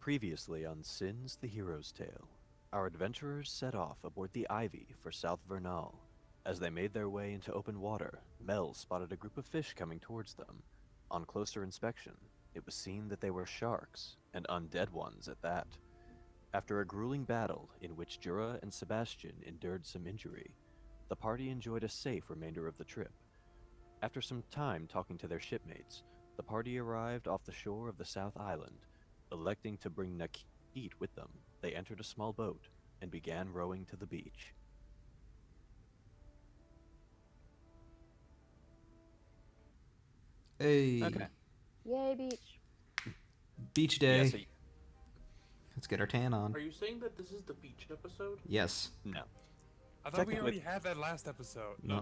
Previously on Sin's the Hero's Tale, our adventurers set off aboard the Ivy for South Vernal. As they made their way into open water, Mel spotted a group of fish coming towards them. On closer inspection, it was seen that they were sharks, and undead ones at that. After a grueling battle in which Jura and Sebastian endured some injury, the party enjoyed a safe remainder of the trip. After some time talking to their shipmates, the party arrived off the shore of the South Island. Electing to bring Nakit with them, they entered a small boat and began rowing to the beach. Hey. Okay. Yay, beach. Beach day. Yeah, so Let's get our tan on. Are you saying that this is the beach episode? Yes. no. I thought we Technically- already had that last episode. No.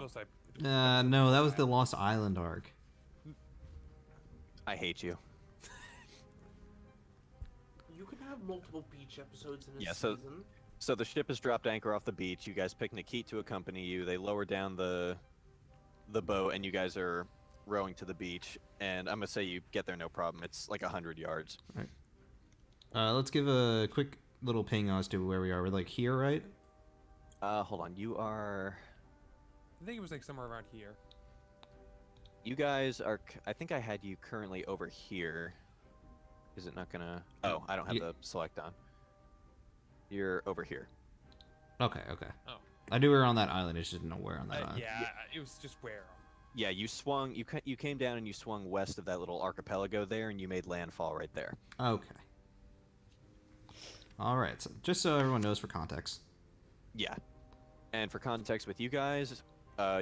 No, No, that was the Lost Island arc. I hate you. You can have multiple beach episodes in a Yeah, so- season. So the ship has dropped anchor off the beach. You guys pick Nakit to accompany you. They lower down the boat, and you guys are rowing to the beach. And I'm gonna say you get there no problem. It's like 100 yards. Let's give a quick little ping as to where we are. We're like here, right? Hold on. You are. I think it was like somewhere around here. You guys are. I think I had you currently over here. Is it not gonna? Oh, I don't have Yeah. the select on. You're over here. Okay. Oh. I knew we were on that island. I just didn't know where on that island. Yeah, it was just where. Yeah, you swung. You came down and you swung west of that little archipelago there, and you made landfall right there. Okay. All right. So just so everyone knows for context. Yeah. And for context with you guys,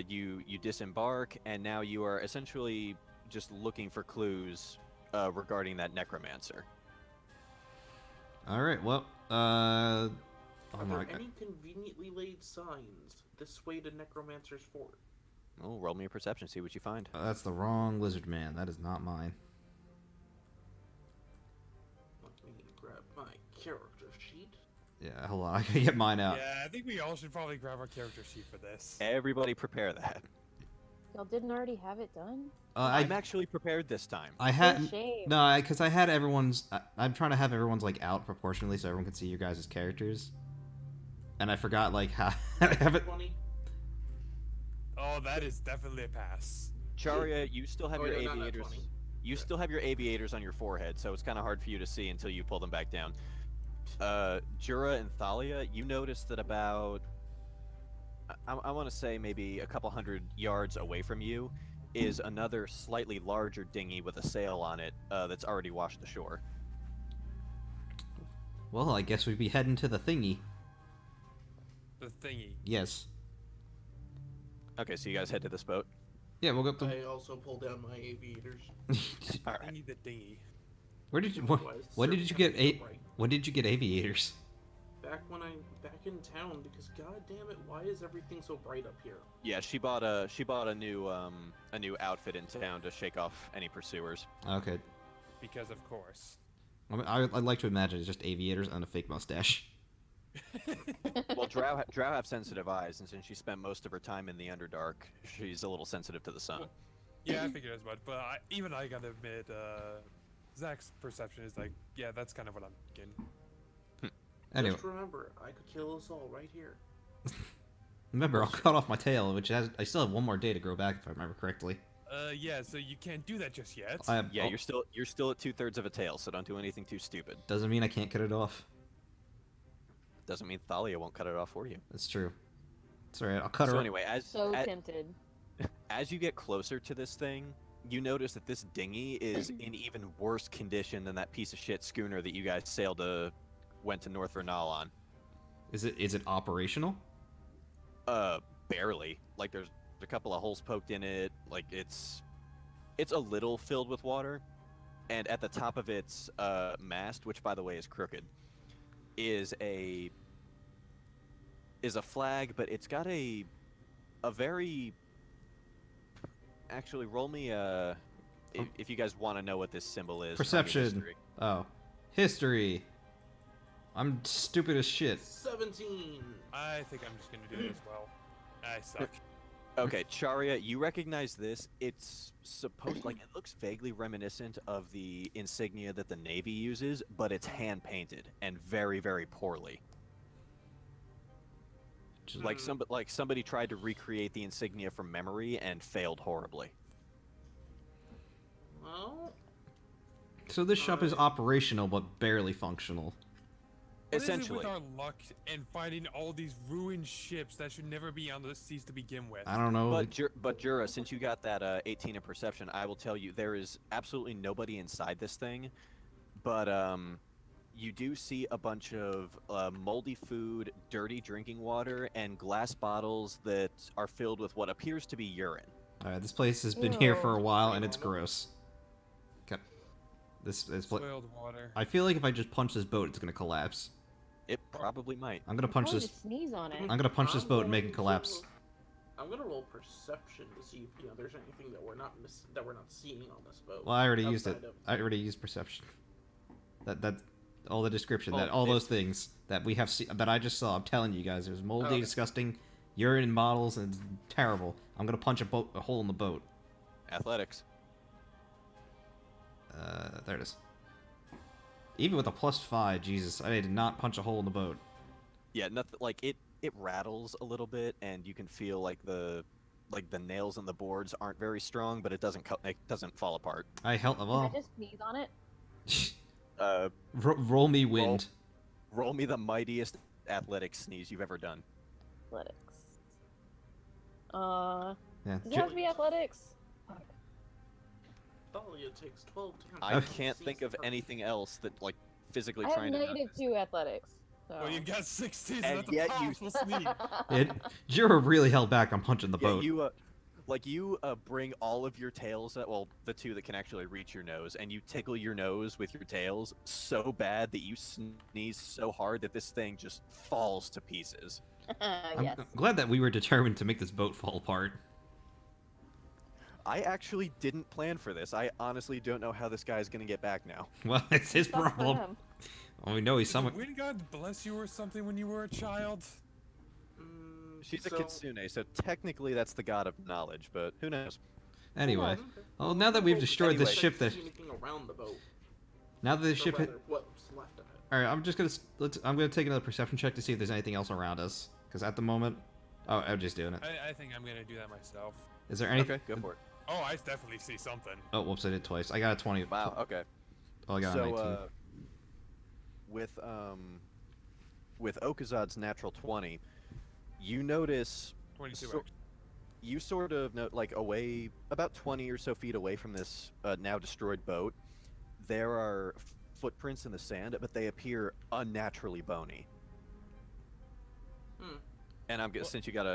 you disembark, and now you are essentially just looking for clues regarding that necromancer. All right. Well. Oh Are my there god. any conveniently laid signs this way to Necromancer's Fort? Oh, roll me a perception, see what you find. That's the wrong lizard man. That is not mine. Let me grab my character sheet. Yeah. Hold on. I gotta get mine out. Yeah, I think we all should probably grab our character sheet for this. Everybody prepare that. Y'all didn't already have it done? I'm actually prepared this time. I What had a shame. no, because I had everyone's. I'm trying to have everyone's like out proportionally so everyone can see your guys' characters. And I forgot like how I have it. 20? Oh, that is definitely a pass. Charia, you still have Oh, your yeah, not aviators. 20. You still have your aviators on your forehead, so it's kind of hard for you to see until you pull them back down. Jura and Thalia, you notice that about I want to say maybe a couple hundred yards away from you is another slightly larger dinghy with a sail on it that's already washed ashore. Well, I guess we'd be heading to the thingy. The thingy. Yes. Okay, so you guys head to this boat. Yeah, we'll go up to. I also pull down my aviators. All right. Thingy the dinghy. Where did you? Otherwise, the When did surf you get cameras a? are bright. When did you get aviators? Back when I'm back in town, because god damn it, why is everything so bright up here? Yeah, she bought a new outfit in town to shake off any pursuers. Okay. Because of course. I'd like to imagine it's just aviators and a fake mustache. Well, Drow have sensitive eyes, and since she spent most of her time in the Underdark, she's a little sensitive to the sun. Yeah, I figured as much, but even I gotta admit, Zach's perception is like, yeah, that's kind of what I'm thinking. Anyway, Just remember, I could kill us all right here. remember I'll cut off my tail, which has I still have one more day to grow back if I remember correctly. Yeah, so you can't do that just yet. Yeah, you're still at 2/3 of a tail, so don't do anything too stupid. Doesn't mean I can't cut it off. Doesn't mean Thalia won't cut it off for you. That's true. It's alright. I'll cut So her. anyway, So tempted. as you get closer to this thing, you notice that this dinghy is in even worse condition than that piece of shit schooner that you guys went to North Vernal on. Is it operational? Barely. Like there's a couple of holes poked in it. Like it's a little filled with water, and at the top of its mast, which by the way is crooked, is a flag, but it's got a very. Actually, roll me if you guys want to know what this symbol is. tell me Perception. history. Oh, history. I'm stupid as shit. 17! I think I'm just gonna do it as well. I suck. Okay, Charia, you recognize this. It's supposed like it looks vaguely reminiscent of the insignia that the Navy uses, but it's hand painted and very, very poorly. Just- Like somebody tried to recreate the insignia from memory and failed horribly. Well, So this shop is Alright. operational but barely functional. What is it Essentially. with our luck and finding all these ruined ships that should never be on the seas to begin with? I don't know. But Jura, since you got that 18 in perception, I will tell you there is absolutely nobody inside this thing, but you do see a bunch of moldy food, dirty drinking water, and glass bottles that are filled with what appears to be urine. Alright, this place has been here for a Ew. while and it's Normal. gross. Okay. This Soiled water. I feel like if I just punch this boat, it's gonna collapse. It probably might. I'm gonna I'm punch going this. to sneeze on it. I'm gonna punch this I'm boat and make it going collapse. to- I'm gonna roll perception to see if there's anything that we're not seeing on this boat. Well, I already used it. outside of- I already used perception. That all the description, Oh, that all those if- things that we have that I just saw. I'm telling you guys, there's moldy, Okay. disgusting urine in bottles, and it's terrible. I'm gonna punch a hole in the boat. Athletics. There it is. Even with a +5, Jesus, I did not punch a hole in the boat. Yeah, nothing like it. It rattles a little bit, and you can feel like the nails in the boards aren't very strong, but it doesn't fall apart. I held Can I well. just sneeze on it? Roll me wind. Roll me the mightiest athletic sneeze you've ever done. Athletics. Yeah. Does it have to be athletics? Fuck. Thalia takes 12 times. I Okay. can't think of anything else that like physically I have trying to. -2 athletics. So. Well, you got 16, so And that's a yet you- possible sneak. Jiro really held back on punching the Yeah, boat. you bring all of your tails, well, the two that can actually reach your nose, and you tickle your nose with your tails so bad that you sneeze so hard that this thing just falls to pieces. I'm yes. glad that we were determined to make this boat fall apart. I actually didn't plan for this. I honestly don't know how this guy's gonna get back now. Well, it's his Sucks for problem. him. Well, we know he's Did someone. Wind God bless you or something when you were a child? She's a So- kitsune, so technically that's the god of knowledge, but who knows? Anyway, Okay. well, now that we've destroyed this Anyway. ship, that See anything around the boat? now that the Or ship hit. rather, what's left of it? All right, I'm just gonna I'm gonna take another perception check to see if there's anything else around us. Because at the moment, oh, I'm just doing it. I think I'm gonna do that myself. Is there anything? Okay, go for it. Oh, I definitely see something. Oh, whoops! I did twice. I got a 20. Wow. Okay. Oh, I got a So 19. with Okazad's natural 20, you notice 22. So- you sort of know, like away about 20 or so feet away from this now destroyed boat, there are footprints in the sand, but they appear unnaturally bony. Hmm. And I'm Well- since you got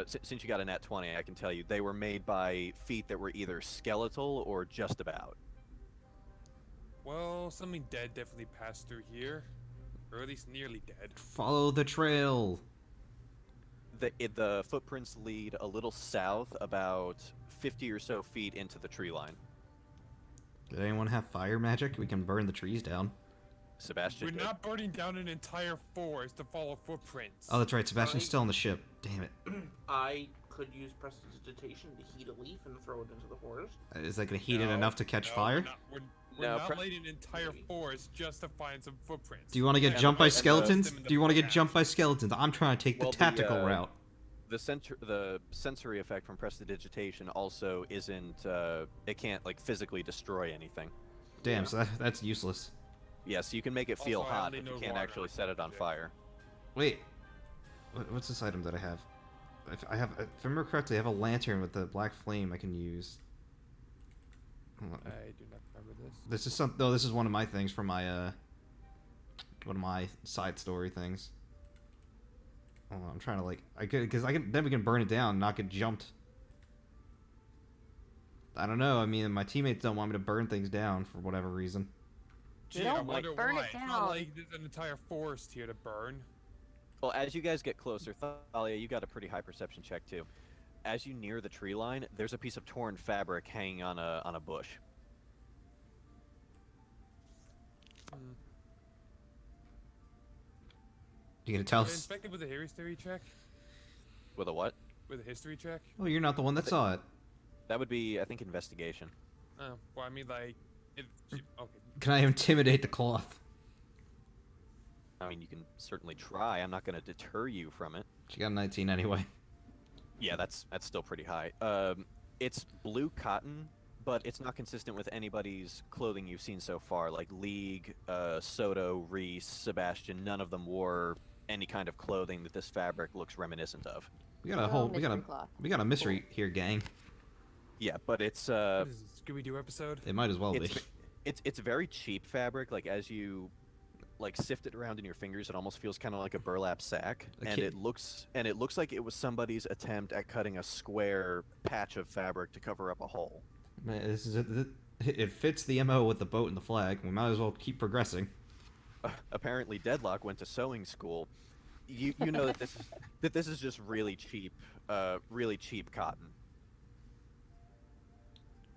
a nat 20, I can tell you they were made by feet that were either skeletal or just about. Well, something dead definitely passed through here. Or at least nearly dead. Follow the trail. The footprints lead a little south, about 50 or so feet into the tree line. Did anyone have fire magic? We can burn the trees down. Sebastian We're did. not burning down an entire forest to follow footprints. Oh, that's right. Sebastian's Fine. still on the ship. Damn it. I could use prestidigitation to heat a leaf and throw it into the forest. Is that gonna heat it No, enough to catch no, fire? We're No, not pre- lighting an entire forest just to find some footprints. Do you want to get And jumped the- by and the- skeletons? them in the Do you want to get back. jumped by skeletons? I'm trying to take Well, the the, tactical route. The sensory effect from prestidigitation also isn't it can't like physically destroy anything. Damn, Yeah. so that's useless. Yes, you can make it feel Also, I hot, only but you know can't water actually like set it on magic. fire. Wait, what's this item that I have? If I remember correctly, I have a lantern with the black flame I can use. Hold on. I do not remember this. This is some. No, this is one of my things from my one of my side story things. Hold on, I'm trying to like because then we can burn it down and not get jumped. I don't know. I mean, my teammates don't want me to burn things down for whatever reason. Gee, don't, I like, wonder burn it why. It's not down. like there's an entire forest here to burn. Well, as you guys get closer, Thalia, you got a pretty high perception check too. As you near the tree line, there's a piece of torn fabric hanging on a bush. You gonna tell Can I us? inspect it with a heuristic check? With a what? with a history check? Oh, you're not the one that saw it. That would be, I think, investigation. Oh, well, I mean, like, okay. Can I intimidate the cloth? I mean, you can certainly try. I'm not going to deter you from it. She got a 19 anyway. Yeah, that's still pretty high. It's blue cotton, but it's not consistent with anybody's clothing you've seen so far. Like League, Soto, Reese, Sebastian, none of them wore any kind of clothing that this fabric looks reminiscent of. We got a Oh, whole, mystery cloth. we got a mystery here, gang. Yeah, but it's What is this, Scooby-Doo episode? It might as well be. it's very cheap fabric. Like as you like sift it around in your fingers, it almost feels kind of like a burlap sack, A and kid- it looks like it was somebody's attempt at cutting a square patch of fabric to cover up a hole. Man, this is it fits the MO with the boat and the flag. We might as well keep progressing. Apparently, Deadlock went to sewing school. You know that this is just really cheap cotton.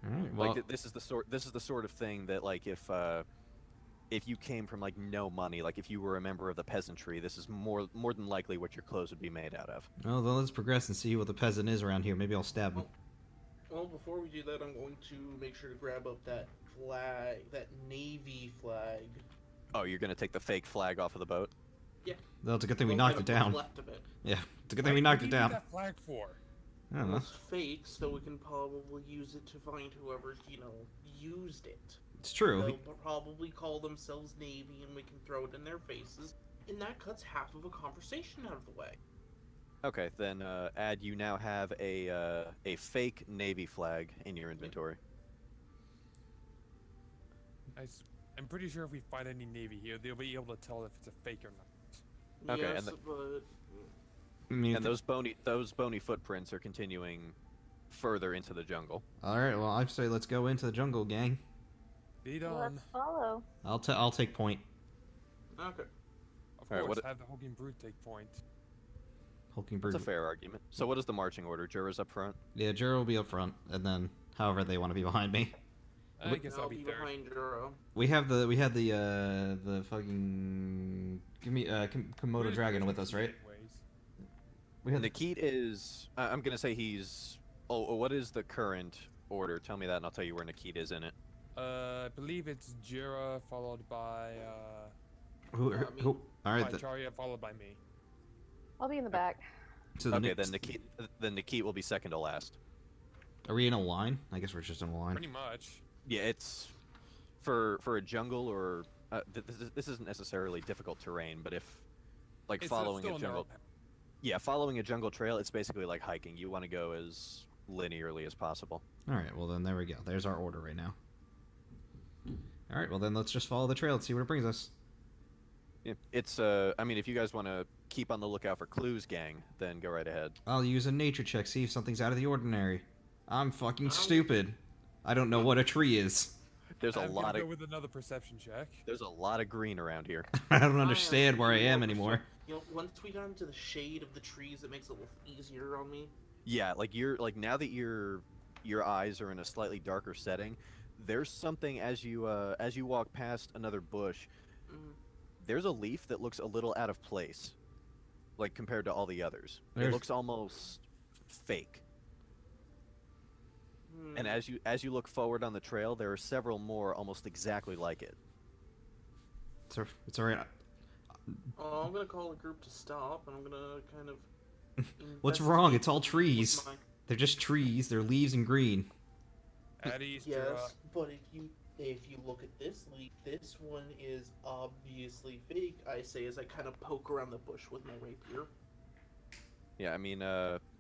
All right. Well, Like this is the sort of thing that like if you came from like no money, like if you were a member of the peasantry, this is more than likely what your clothes would be made out of. well, then let's progress and see what the peasant is around here. Maybe I'll stab him. Well, before we do that, I'm going to make sure to grab up that flag, that navy flag. Oh, you're gonna take the fake flag off of the boat? Well, it's a good thing we Well, knocked it kind of down. what's left of it. Yeah, it's a good thing we knocked it down. What do you need that flag for? I don't know. It's fake, so we can probably use it to find whoever's, used it. It's true. They'll probably call themselves Navy, and we can throw it in their faces, and that cuts half of a conversation out of the way. Okay, then Ad, you now have a fake Navy flag in your inventory. I'm pretty sure if we find any Navy here, they'll be able to tell if it's a fake or not. Okay, Yes, and the- but I mean, And those bony footprints are continuing further into the jungle. all right. Well, I say let's go into the jungle, gang. Lead on. Let's follow. I'll take point. okay. Of Alright, course, what- have the Hulking Brute take point. Hulking That's bird. a fair argument. So what is the marching order? Jura's up front. Yeah, Juro will be up front, and then however they want to be behind me. I guess I'll I'll be third. behind Juro. We have the fucking Komodo dragon with us, right? Anyways. We have Nikit is. I'm gonna say he's. Oh, what is the current order? Tell me that, and I'll tell you where Nikit is in it. I believe it's Jira followed by who? me. Who? All right. Charya followed by me. I'll be in the back. So the Okay, next- then Nikit will be second to last. Are we in a line? I guess we're just in a line. Pretty much. Yeah, it's for a jungle or this isn't necessarily difficult terrain, but if like It's following still a a jungle, narrow yeah, following a jungle trail, it's basically like hiking. You want to go as linearly as possible. All right. Well, then there we go. There's our order right now. All right. Well, then let's just follow the trail and see where it brings us. Yeah, it's I mean, if you guys want to keep on the lookout for clues, gang, then go right ahead. I'll use a nature check, see if something's out of the ordinary. I'm fucking Um, stupid. I don't know what a tree is. There's a I'm lot gonna of go with another perception check. there's a lot of green around here. I don't understand where I am anymore. Once we got into the shade of the trees, it makes it a little easier on me. Yeah, like you're like now that your eyes are in a slightly darker setting, there's something as you walk past another bush. Mm. There's a leaf that looks a little out of place, like compared to all the others. There's- It looks almost fake. And Hmm. as you look forward on the trail, there are several more almost exactly like it. It's all right. Oh, I'm gonna call a group to stop, and I'm gonna kind of. What's wrong? It's all investigate trees. with my- They're just trees. They're leaves and green. Addy's Yes, but if you look at this leaf, this one is obviously fake. I say as I kind of poke around the bush with my rapier. Yeah, I mean,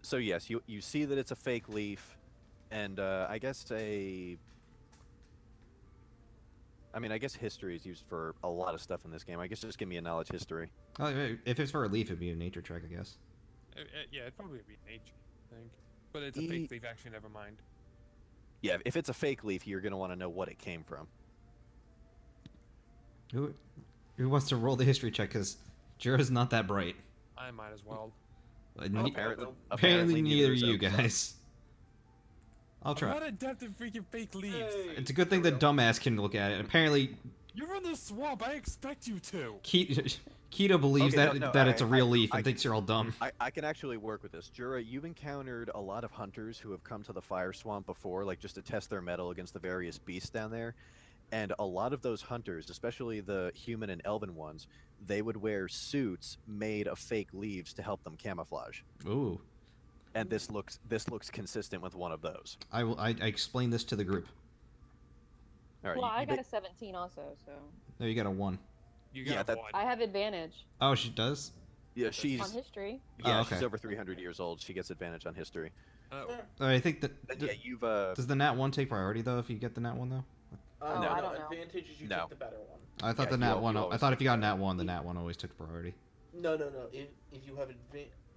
so yes, you see that it's a fake leaf, and I guess I guess history is used for a lot of stuff in this game. I guess just give me a knowledge history. Oh, if it's for a leaf, it'd be a nature check, I guess. Yeah, it'd probably be nature, I think. But it's a E- fake leaf, actually, never mind. Yeah, if it's a fake leaf, you're gonna want to know what it came from. Who wants to roll the history check? Because Jira's not that bright. I might as well. Ne- Okay. apparently neither is you Oak's. guys. I'll I'm try. not adept at freaking fake leaves. Hey, It's a good thing there the we go. dumbass can look at it. Apparently, You're in the swamp. I expect you to. Keto believes Okay, that no, that it's a real leaf I and thinks you're all dumb. I can actually work with this. Jura, you've encountered a lot of hunters who have come to the fire swamp before, like just to test their mettle against the various beasts down there. And a lot of those hunters, especially the human and elven ones, they would wear suits made of fake leaves to help them camouflage. Ooh. And this looks consistent with one of those. I explained this to the group. All right. Well, I you- got a 17 also, so There, you got a 1. You Yeah, got that- one. I have advantage Oh, she does? yeah, she's on history. yeah, Oh, she's okay. over 300 years old. She gets advantage on history. I think that... And yeah, you've Does the nat 1 take priority, though, if you get the nat 1, though? Oh, no, I no. don't know. Advantage is you No. take the better one. I thought Yeah, the you nat al- 1... you I always thought if take you got the nat better 1, the nat 1 always took priority. No.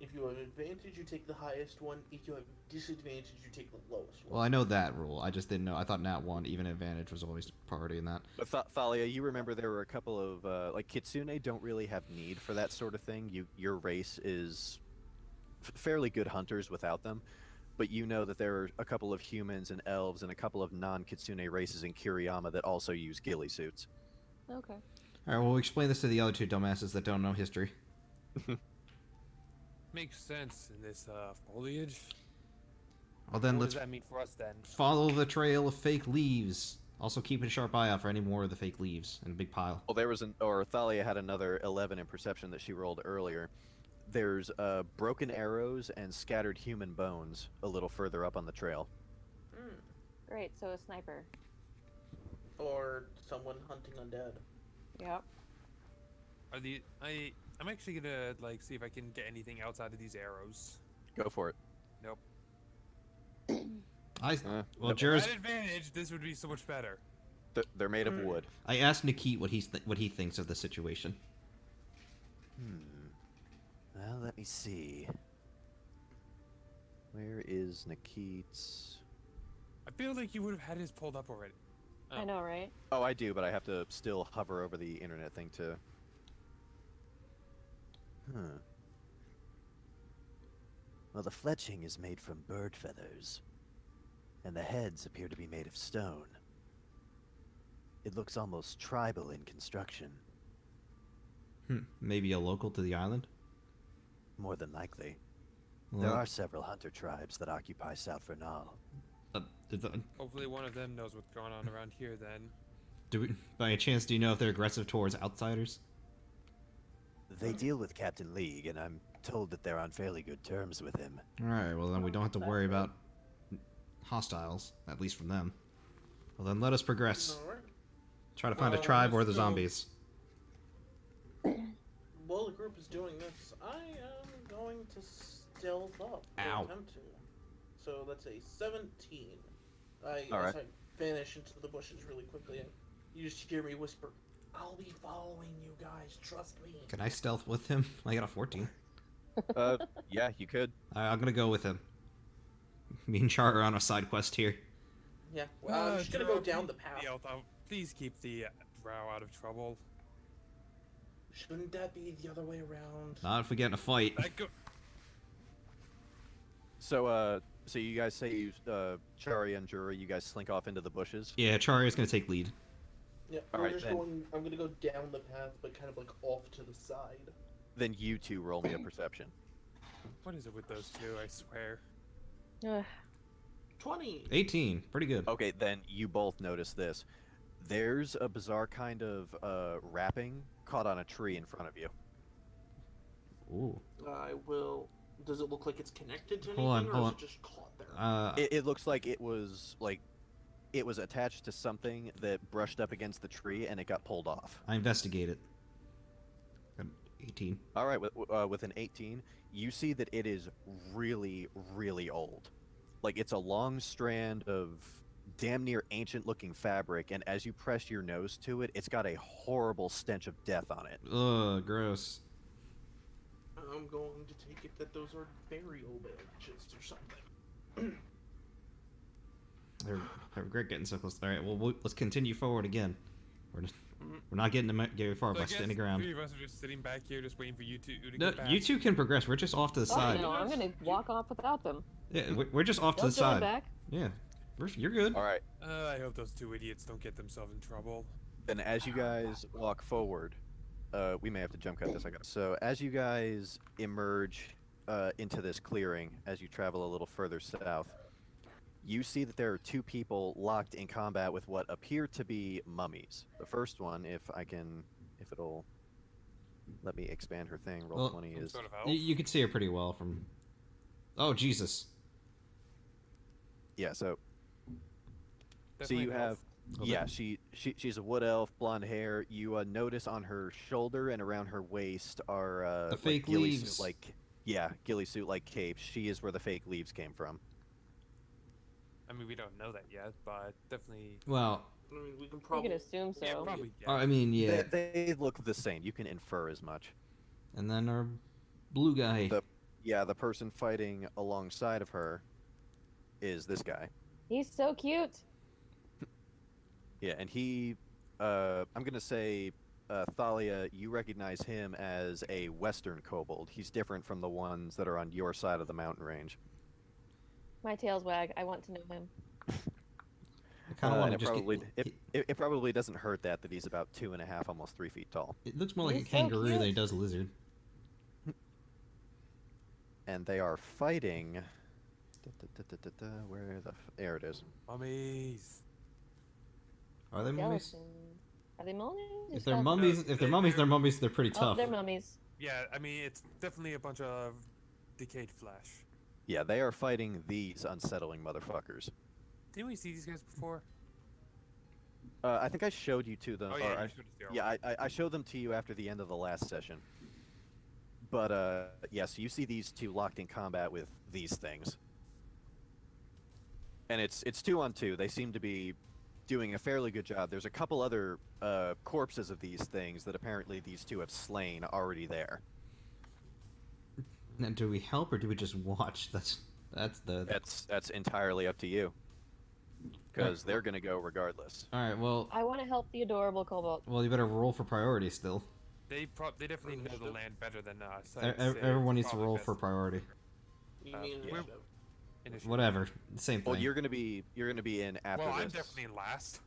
If you have advantage, you take the highest one. If you have disadvantage, you take the lowest one. Well, I know that rule. I just didn't know. I thought nat 1, even advantage, was always priority in that. But Thalia, you remember there were a couple of like Kitsune don't really have need for that sort of thing. Your race is fairly good hunters without them, but you know that there are a couple of humans and elves and a couple of non-Kitsune races in Kiriyama that also use ghillie suits. Okay. Alright, well, we'll explain this to the other two dumbasses that don't know history. Makes sense in this foliage. Well, then What let's does that mean for us then? follow the trail of fake leaves. Also, keep a sharp eye out for any more of the fake leaves in a big pile. Well, Thalia had another 11 in perception that she rolled earlier. There's broken arrows and scattered human bones a little further up on the trail. Great. So a sniper. Or someone hunting undead. Yep. I'm actually gonna like see if I can get anything outside of these arrows. Go for it. Nope. Well, nope. Jura's... At advantage, this would be so much better. They're made of wood. I asked Nikit what what he thinks of the situation. Well, let me see. Where is Nikit's? I feel like you would have had his pulled up already. I know, right? Oh, I do, but I have to still hover over the internet thing to. Well, the fletching is made from bird feathers, and the heads appear to be made of stone. It looks almost tribal in construction, Maybe a local to the island? more than likely. Well, There are several hunter tribes that occupy South Vernal. Hopefully one of them knows what's going on around here then. By chance, do you know if they're aggressive towards outsiders? They deal with Captain League, and I'm told that they're on fairly good terms with him. Alright, well then we don't have to That's worry good. about hostiles, at least from them. Well then let us progress. Alright. Try to find a Well, tribe or the so- zombies. While the group is doing this, I am going to stealth up. or Ow. attempt to. So that's a 17. As Alright. I vanish into the bushes really quickly, and you just hear me whisper, "I'll be following you guys. Trust me." Can I stealth with him? I got a 14. Yeah, you could. I'm gonna go with him. Me and Char are on a side quest here. Yeah. Well, I'm just gonna go down the path. Please keep the drow out of trouble. Shouldn't that be the other way around? Not if we get in a fight. So you guys say you, Chari and Jura, you guys slink off into the bushes? Yeah, Char is gonna take lead. Yeah. Alright, I'm just then. going. I'm gonna go down the path, but kind of like off to the side. Then you two roll me a perception. What is it with those two? I swear. Ugh. 20. 18, pretty good. Okay, then you both notice this. There's a bizarre kind of wrapping caught on a tree in front of you. Ooh. I will. Does it look like it's connected to anything, Hold on, or hold is on. it just caught there? It looks like it was attached to something that brushed up against the tree and it got pulled off. I investigate it. Got 18. All right, with an 18, you see that it is really, really old. Like it's a long strand of damn near ancient-looking fabric, and as you press your nose to it, it's got a horrible stench of death on it. Ugh, gross. I'm going to take it that those are burial benches or something. I regret getting so close. Alright, well, let's continue forward again. We're not getting very far So by I guess standing the around. three of us are just sitting back here, just waiting for you two to No, get back. you two can progress. We're just off to the Oh, side. no, I'm gonna walk off without them. Yeah, we're just off to They'll the join side. back. Yeah, You're good. All right. I hope those two idiots don't get themselves in trouble. Then as you guys walk forward, we may have to jump cut this. So as you guys emerge into this clearing, as you travel a little further south, you see that there are two people locked in combat with what appear to be mummies. The first one, if it'll let me expand her thing, roll Well, 20 Some is... sort of elf. You can see her pretty well from. Oh Jesus! Yeah, so Definitely you an have... elf. Oh, Yeah, that- she's a wood elf, blonde hair. You notice on her shoulder and around her waist are The fake ghillie leaves. suit like ghillie suit like capes. She is where the fake leaves came from. I mean, we don't know that yet, but definitely. Well, I mean, we can We probably. could assume so. Yeah, probably. Yeah. I mean, yeah. They look the same. You can infer as much. And then our blue guy. The person fighting alongside of her is this guy. He's so cute. Yeah, and he, I'm gonna say, Thalia, you recognize him as a Western kobold. He's different from the ones that are on your side of the mountain range. My tails wag. I want to know him. I kind of want and to it just probably get. it probably doesn't hurt that he's about 2.5, almost 3 feet tall. It looks more like He's a so kangaroo than he cute. does a lizard. And they are fighting. Where there it is. Mummies. Are they mummies? Skeletons. Are they mummies? or If they're skeletons? mummies, if they're mummies, they're mummies. They're pretty Oh, tough. they're mummies. Yeah, I mean, it's definitely a bunch of decayed flesh. Yeah, they are fighting these unsettling motherfuckers. Didn't we see these guys before? I think I showed you to them. Oh or yeah, I- you showed us the Yeah, artwork. I showed them to you after the end of the last session. But, yeah, so you see these two locked in combat with these things. And it's 2-on-2. They seem to be doing a fairly good job. There's a couple other corpses of these things that apparently these two have slain already there. Now, do we help or do we just watch? That's the. That's entirely up to you. Because they're going to go regardless. All right. Well, I want to help the adorable kobold. you better roll for priority still. They definitely know the land better than us. E- I'd say Everyone it's needs to probably roll best for priority. You mean we're- initiative? initiative. Whatever. Same thing. Well, you're going to be in after Well, this. I'm definitely in last.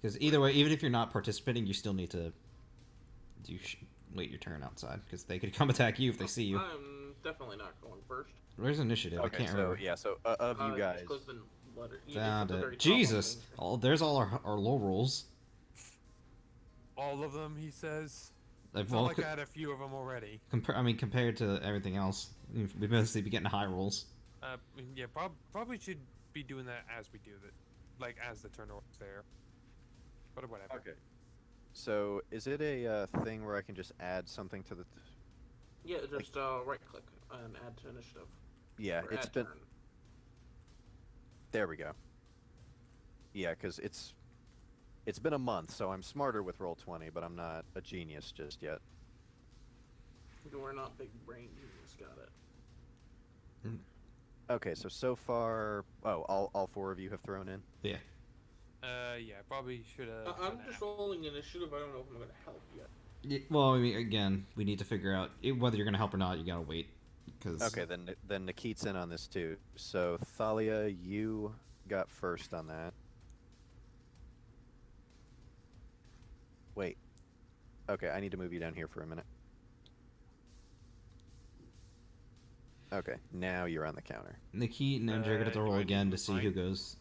Because either way, even if you're not participating, you still need to wait your turn outside because they could come attack you if they see you. I'm definitely not going first. Where's initiative? I Okay, can't so remember. yeah, so of you Just guys, click the letter. You Found click the it. very top one, Jesus! I think. Oh, there's all our low rolls. All of them, he says. Like, It's well, not like I had a few of them already. compared to everything else, we mostly be getting high rolls. Yeah, probably should be doing that as we do that, like as the turn order's there. But whatever. Okay. So is it a thing where I can just add something to the? Yeah, just right click and add to initiative. Yeah, Or it's add been. turn. There we go. Yeah, because it's been a month, so I'm smarter with Roll20, but I'm not a genius just yet. We're not big brain genius, got it. Okay, so far, all 4 of you have thrown in. Yeah. Yeah, probably should have. I'm just rolling initiative. I don't know if I'm gonna help yet. Well, I mean, again, we need to figure out whether you're gonna help or not. You gotta wait, because. Okay, then Nikit's in on this too. So Thalia, you got first on that. Wait. Okay, I need to move you down here for a minute. Okay, now you're on the counter. Nikki and MJ are gonna have to do roll I again need to to see move who mine? goes.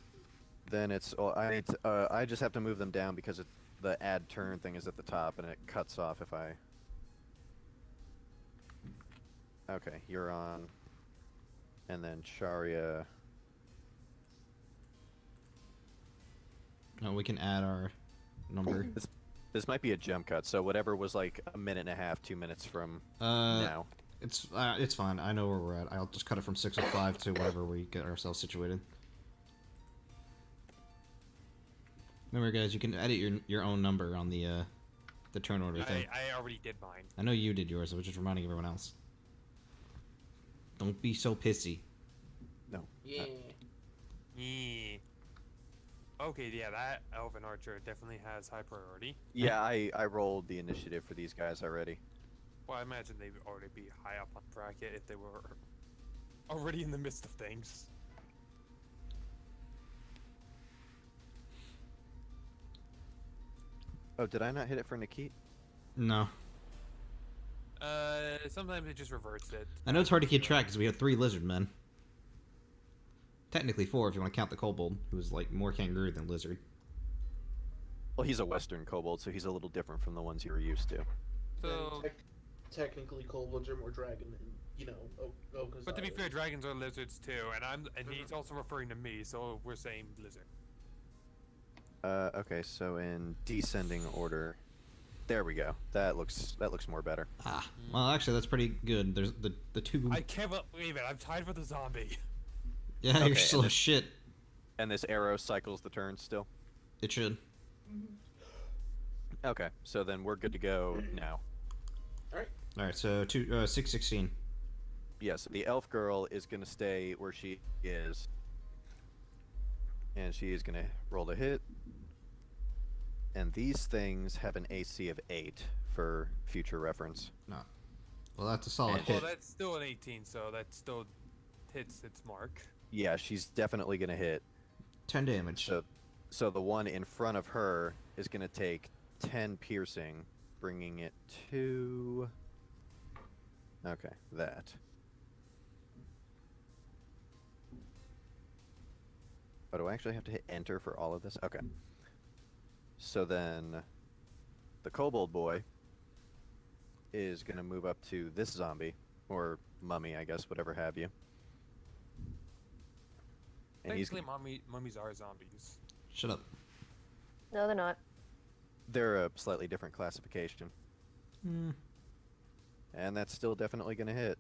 Then it's I just have to move them down because the add turn thing is at the top and it cuts off if I. Okay, you're on. And then Sharia. No, we can add our number. This might be a jump cut, so whatever was like a minute and a half, 2 minutes from Uh, now. it's fine. I know where we're at. I'll just cut it from 6:05 to whatever we get ourselves situated. Remember, guys, you can edit your own number on the turn order thing. I already did mine. I know you did yours. I was just reminding everyone else. Don't be so pissy. No. Yeah. Yeah. Okay, yeah, that Elven Archer definitely has high priority. Yeah, I rolled the initiative for these guys already. Well, I imagine they'd already be high up on the bracket if they were already in the midst of things. Oh, did I not hit it for Nikit? No. Sometimes it just reverts it. I know it's hard to keep track because we have 3 lizard men. Technically 4 if you want to count the kobold, who's like more kangaroo than lizard. Well, he's a Western kobold, so he's a little different from the ones you were used to. So, Technically, kobolds are more dragon than, you know, Okazari. but to be fair, dragons are lizards too, and he's also referring to me, so we're saying lizard. Okay, so in descending order, there we go. That looks more better. Ah, well, actually, that's pretty good. There's the 2. I can't believe it. I'm tied for the zombie. Yeah, Okay, you're slow and as shit. And this arrow cycles the turns still. It should. Okay, so then we're good to go now. All right, so 616. Yes, the elf girl is gonna stay where she is, and she is gonna roll the hit. And these things have an AC of 8 for future reference. Well, that's a solid And- Well, hit. that's still an 18, so that still hits its mark. Yeah, she's definitely gonna hit. 10 damage. So the one in front of her is gonna take 10 piercing, bringing it to. Okay, that. Oh, do I actually have to hit enter for all of this? Okay. So then, the kobold boy is gonna move up to this zombie, or mummy, I guess, whatever have you. And he's Technically, mummies are zombies. Shut up. No, they're not. they're a slightly different classification, Hmm. and that's still definitely gonna hit.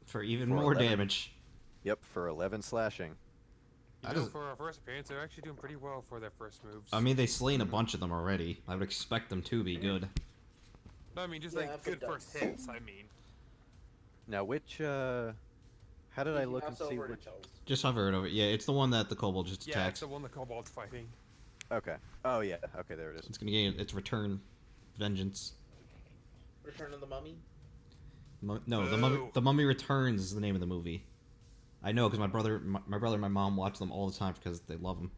For even For more 11. damage. Yep, for 11 slashing. You That know, is- for our first appearance, they're actually doing pretty well for their first moves. I mean, they've slain a bunch of them already. I would expect them to be good. no, I mean just Yeah, like but good first that's- hits. I mean, Now, which how did I look and Mouse see over to which? Charles. Just hover it over. Yeah, it's the one that the kobold just yeah, attacked. it's the one the kobold's fighting. Okay. Oh yeah. Okay, there it is. It's gonna gain its return vengeance. Return of the Mummy. No, Boo. the Mummy Returns is the name of the movie. I know because my brother and my mom watch them all the time because they love them.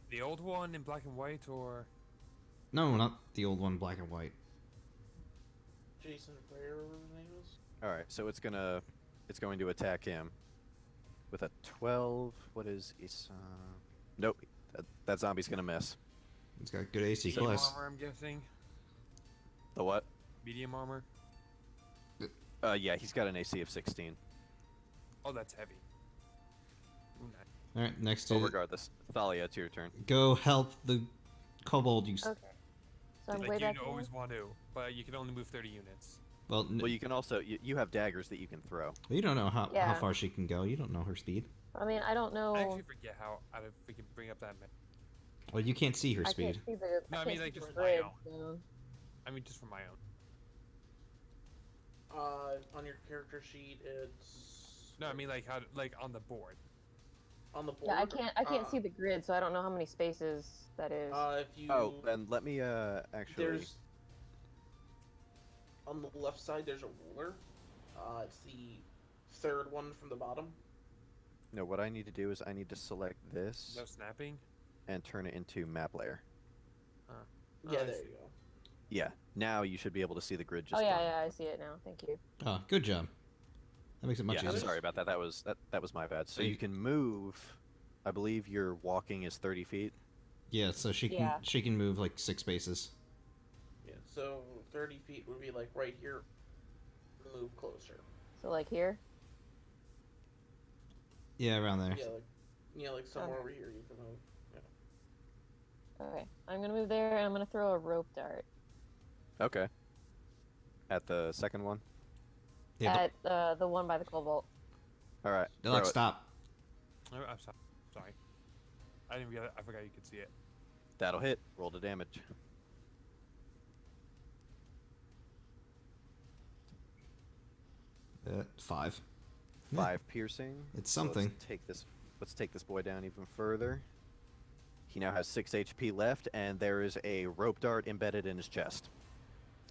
The old one in black and white, or No, not the old one, black and white. Jason Freyer, whatever his name is. All right, so it's going to attack him with a 12. What is Nope. That zombie's gonna miss. It's got good AC medium plus. armor. I'm guessing The what? medium armor. Yeah, he's got an AC of 16. Oh, that's heavy. Ooh, nice. All right, next So to regardless, Thalia, it's your turn. go help the kobold. You Okay. So I'm Like way you back here. always want to, but you can only move 30 units. well, Well, you can also you have daggers that you can throw. you don't know how Yeah. far she can go. You don't know her speed. I mean, I don't know. I actually forget how if we can bring up that. Well, you can't see her I speed. can't see the. No, I I mean, can't like, see just the for my grid, own. so- I mean, just for my own. On your character sheet, it's No, I mean like how like on the board. on the board. Yeah, I can't see the grid, so I don't know how many spaces that is. If you Oh, and let me actually. there's on the left side there's a ruler. It's the third one from the bottom. No, what I need to do is I need to select this No snapping. and turn it into map layer. Yeah, I there see. you go. Yeah, now you should be able to see the grid just Oh yeah, fine. yeah, I see it now. Thank you. Oh, good job. That makes it much Yeah, I'm easier. sorry about that. That was my bad. So So you- you can move. I believe your walking is 30 feet. Yeah, so Yeah. she can move like 6 spaces. Yeah, so 30 feet would be like right here. Move closer. So like here. Yeah, around there. Yeah, like somewhere Okay. over here you can move. Okay, I'm gonna move there, and I'm gonna throw a rope dart Okay. At the second one. Yeah, at the one by the cobalt. All right. they're like throw it. stop. Oh, I'm sorry. I didn't realize. I forgot you could see it. That'll hit. Roll the damage. Five. 5 piercing. It's So something. Let's take this boy down even further. He now has 6 HP left, and there is a rope dart embedded in his chest.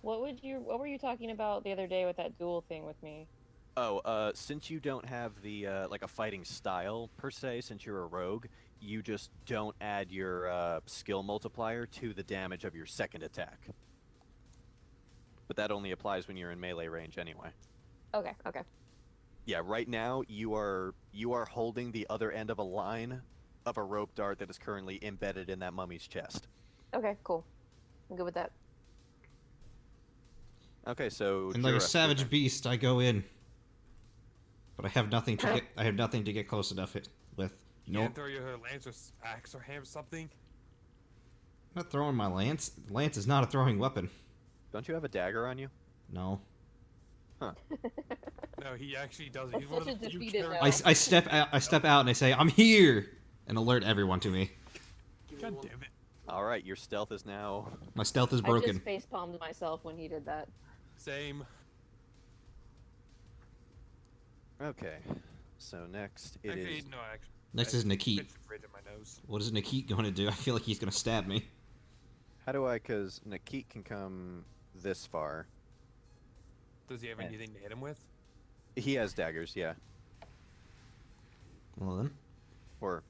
What were you talking about the other day with that duel thing with me? Oh, since you don't have the like a fighting style per se, since you're a rogue, you just don't add your skill multiplier to the damage of your second attack. But that only applies when you're in melee range anyway. Okay. Okay. Yeah, right now you are holding the other end of a line of a rope dart that is currently embedded in that mummy's chest. Okay. Cool. I'm good with that. Okay, so And like a Jura, savage your turn. beast, I go in. But I have nothing to get. I have nothing to get close enough with. You No, can't throw your lance or axe or hammer something. I'm not throwing my lance. Lance is not a throwing weapon. Don't you have a dagger on you? No. No, he actually doesn't. That's He's one such of a the few defeated characters. no. I step out. I step out and I say, "I'm here," and alert everyone to me. Give me God one- damn it. All right, your stealth is now. My stealth is I broken. just face palmed myself when he did that. Same. Okay, so next it Actually, is. no, actually. Next is Nikit. It's ridge in my nose. What is Nikit going to do? I feel like he's going to stab me. How do I? Because Nikit can come this far. Does he have Eh. anything to hit him with? He has daggers, yeah, Well then, or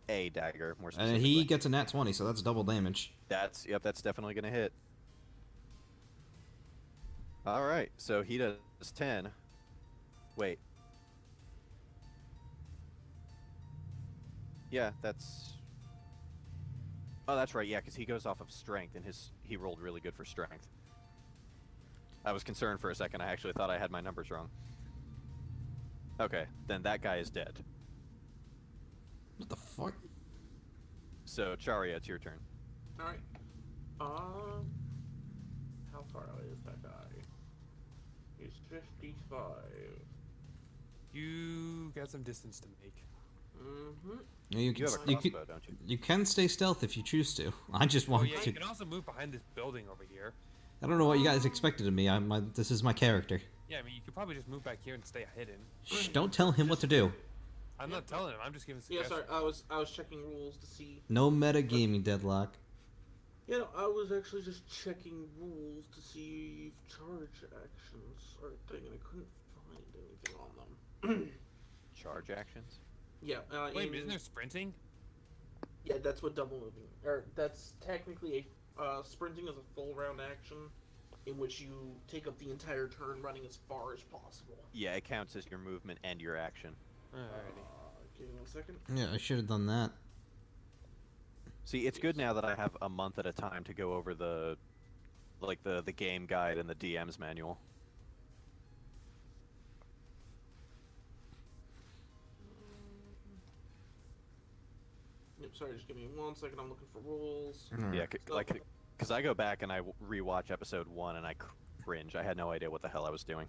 a dagger more and specifically. he gets a nat 20, so that's double damage. That's definitely gonna hit. All right, so he does 10. Wait. Yeah, that's. Oh, that's right. Yeah, because he goes off of strength, and he rolled really good for strength. I was concerned for a second. I actually thought I had my numbers wrong. Okay, then that guy is dead. What the fuck? So Charia, it's your turn. All right. How far away is that guy? He's 55. You got some distance to make. Mm-hmm. You You can, have a crossbow, don't you? you can stay stealth if you choose to. I just Oh want yeah, to. you can also move behind this building over here. I don't know what you guys expected of me. This is my character. Yeah, I mean, you could probably just move back here and stay hidden. Shh, don't tell him what to do. I'm not telling him. I'm just giving Yeah, suggestions. sorry. I was checking rules to see. No metagaming, Deadlock. You know, I was actually just checking rules to see if charge actions are a thing, and I couldn't find anything on them. Charge actions. Yeah. Wait, isn't there sprinting? Yeah, that's what double moving. Or that's technically a sprinting is a full round action, in which you take up the entire turn running as far as possible. Yeah, it counts as your movement and your action. Alrighty. Give me 1 second. Yeah, I should have done that. See, it's good now that I have a month at a time to go over the game guide and the DM's manual. Yep, sorry, just give me 1 second. I'm looking for rules. Yeah, So- because I go back and I rewatch episode 1 and I cringe. I had no idea what the hell I was doing.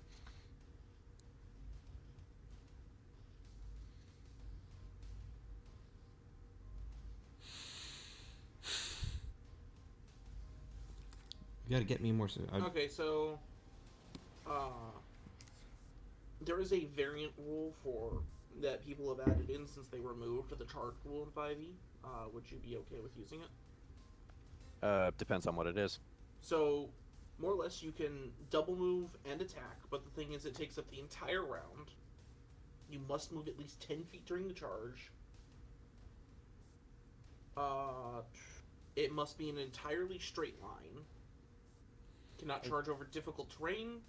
You gotta get me more. Okay, so there is a variant rule for that people have added in since they removed the charge rule in 5e. Would you be okay with using it? Depends on what it is. So, more or less, you can double move and attack, but the thing is, it takes up the entire round. You must move at least 10 feet during the charge. It must be an entirely straight line. Cannot charge over difficult terrain.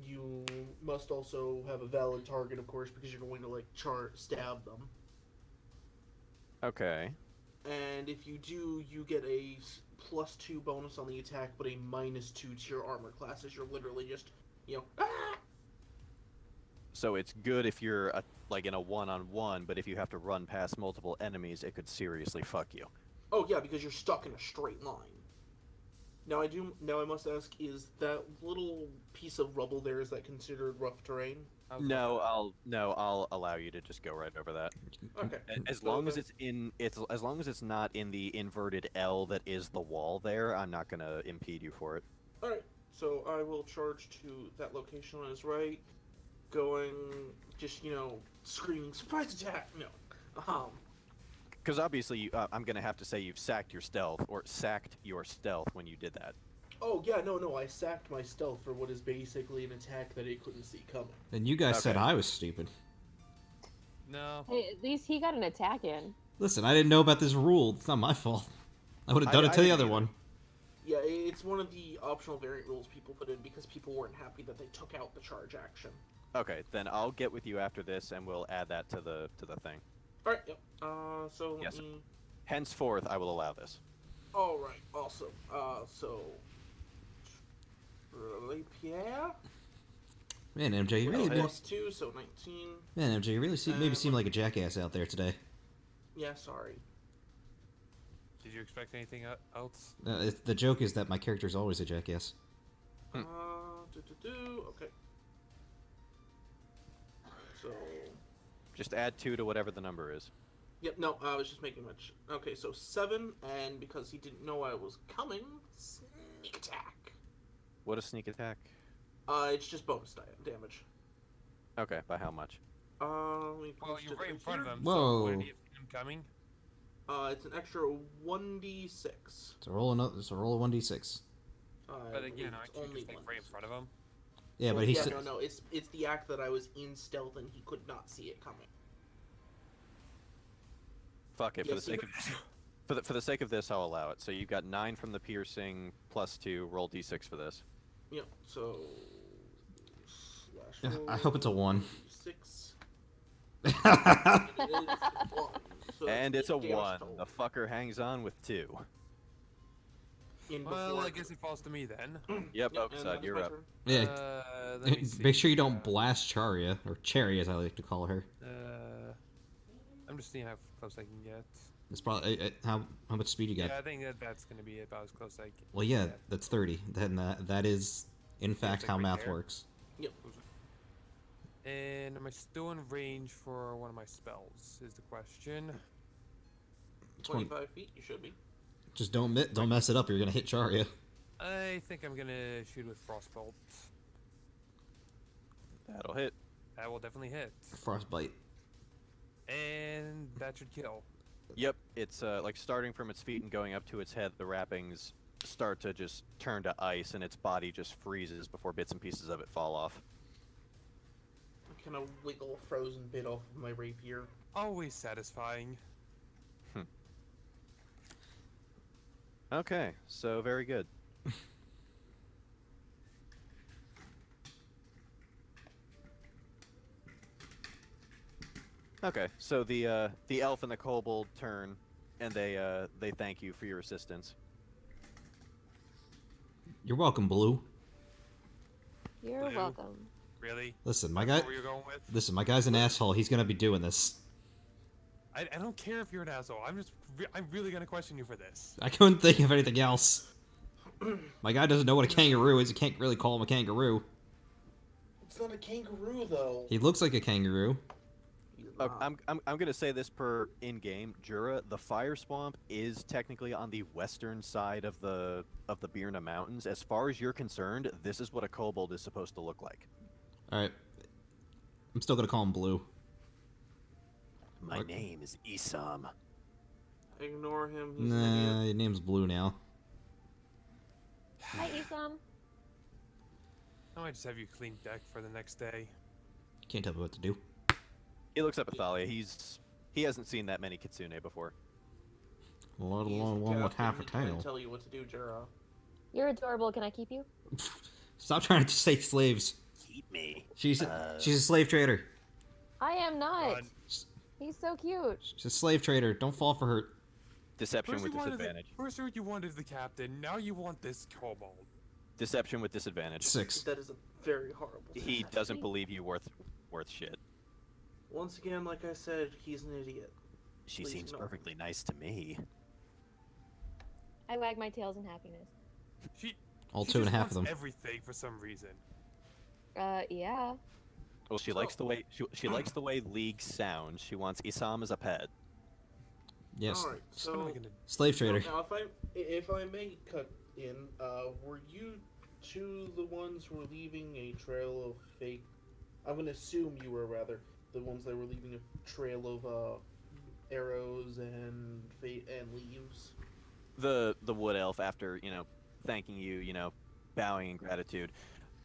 You must also have a valid target, of course, because you're going to, like, stab them. Okay. And if you do, you get a +2 bonus on the attack, but a -2 to your armor class, as you're literally just, ah! So it's good if you're like in a one-on-one, but if you have to run past multiple enemies, it could seriously fuck you. Oh yeah, because you're stuck in a straight line. Now I must ask, is that little piece of rubble there, is that considered rough terrain? I'll allow you to just go right over that. Okay. As So long as then- as long as it's not in the inverted L that is the wall there, I'm not gonna impede you for it. Alright, so I will charge to that location on his right, going, just, screaming, surprise attack! No. Because obviously, I'm gonna have to say you've sacked your stealth when you did that. Oh yeah, no, I sacked my stealth for what is basically an attack that it couldn't see coming. And you guys said Okay. I was stupid. No. Hey, at least he got an attack in. Listen, I didn't know about this rule. It's not my fault. I would have done it I to the didn't other either. one. Yeah, it's one of the optional variant rules people put in because people weren't happy that they took out the charge action. Okay, then I'll get with you after this, and we'll add that to the thing. All right. Yep. So let Yes, sir. me. Henceforth, I will allow this. All right. Awesome. So. Pierre. Man, MJ, you really Okay. do. +2, so 19. Man, MJ, you really maybe seem like a jackass out there today. Yeah, sorry. Did you expect anything else? The joke is that my character is always a jackass. Hmm. Okay. So. Just add 2 to whatever the number is. Yep, no, I was just making much. Okay, so 7, and because he didn't know I was coming, sneak attack. What is sneak attack? It's just bonus damage. Okay, by how much? Let me Well, post you're it right in front of here. him. Whoa. So wouldn't he have seen him coming? It's an extra 1d6. It's a roll of 1d6. But again, aren't you only just like one. right in front of him? Yeah, Well, but he yeah, said. no, it's the act that I was in stealth and he could not see it coming. Fuck it, for Yeah, the see, sake of for the sake of this, I'll allow it. So you've got 9 from the piercing, +2. Roll d6 for this. Yep. So. Slash I hope it's a 1. 6. It is 1. So And that's it's a 8 damage 1. total. The fucker hangs on with 2. In Well, before I guess it falls to me then. Yep, Yep, and Oakside, that is you're my up. turn. Yeah. Let me see. Make sure you don't blast Charia, or Cherry as I like to call her. I'm just seeing how close I can get. It's probably how much speed you got. Yeah, I think that's gonna be about as close as I can. Well, yeah, get. that's 30. Then that is in fact like how right math there. works. And am I still in range for one of my spells? Is the question. 25 feet, you should be. Just don't mess it up. You're gonna hit Charia. I think I'm gonna shoot with Frostbolt. That'll hit. That will definitely hit, Frostbite. and that should kill. Yep, it's like starting from its feet and going up to its head, the wrappings start to just turn to ice and its body just freezes before bits and pieces of it fall off. I kind of wiggle a frozen bit off of my rapier. Always satisfying. Okay, so very good. Okay, so the elf and the kobold turn, and they thank you for your assistance. You're welcome, Blue. You're Blue. welcome. Really? Listen, my That's guy. what you're going with? Listen, my guy's an asshole. He's gonna be doing this. I don't care if you're an asshole. I'm really gonna question you for this. I couldn't think of anything else. My guy doesn't know what a kangaroo is. You can't really call him a kangaroo. It's not a kangaroo, though. He looks like a kangaroo. He's Oh, not. I'm gonna say this per in-game. Jura, the fire swamp is technically on the western side of the Birna Mountains. As far as you're concerned, this is what a kobold is supposed to look like. All right. I'm still gonna call him Blue. My Okay. name is Isam. Ignore him. He's an Nah, idiot. your name's Blue now. Hi, Isam. I might just have you clean deck for the next day. Can't tell me what to do. He looks up at Thalia. He hasn't seen that many kitsune before. Let He's alone the one with captain. half a He can't tail. tell you what to do, Jera. You're adorable. Can I keep you? Stop trying to say slaves. Keep me. She's a slave trader. I am not. Run. He's so cute. She's a slave trader. Don't fall for her. Deception First with you wanted disadvantage. First you wanted the captain. Now you want this kobold. Deception with disadvantage. 6. That is a very horrible. He thing. doesn't believe you worth shit. Once again, like I said, he's an idiot. She Please, seems no. perfectly nice to me. I wag my tails in happiness. She All she 2 and a just half of wants them. Everything for some reason. Yeah. Well, she likes the way she likes the way League sounds. She wants Isam as a pet. Yes. All right. What am I So gonna? Slave trader. now, if I may cut in, were you two the ones who were leaving a trail of fake? I'm gonna assume you were rather the ones that were leaving a trail of arrows and leaves. The wood elf, after thanking you, bowing in gratitude.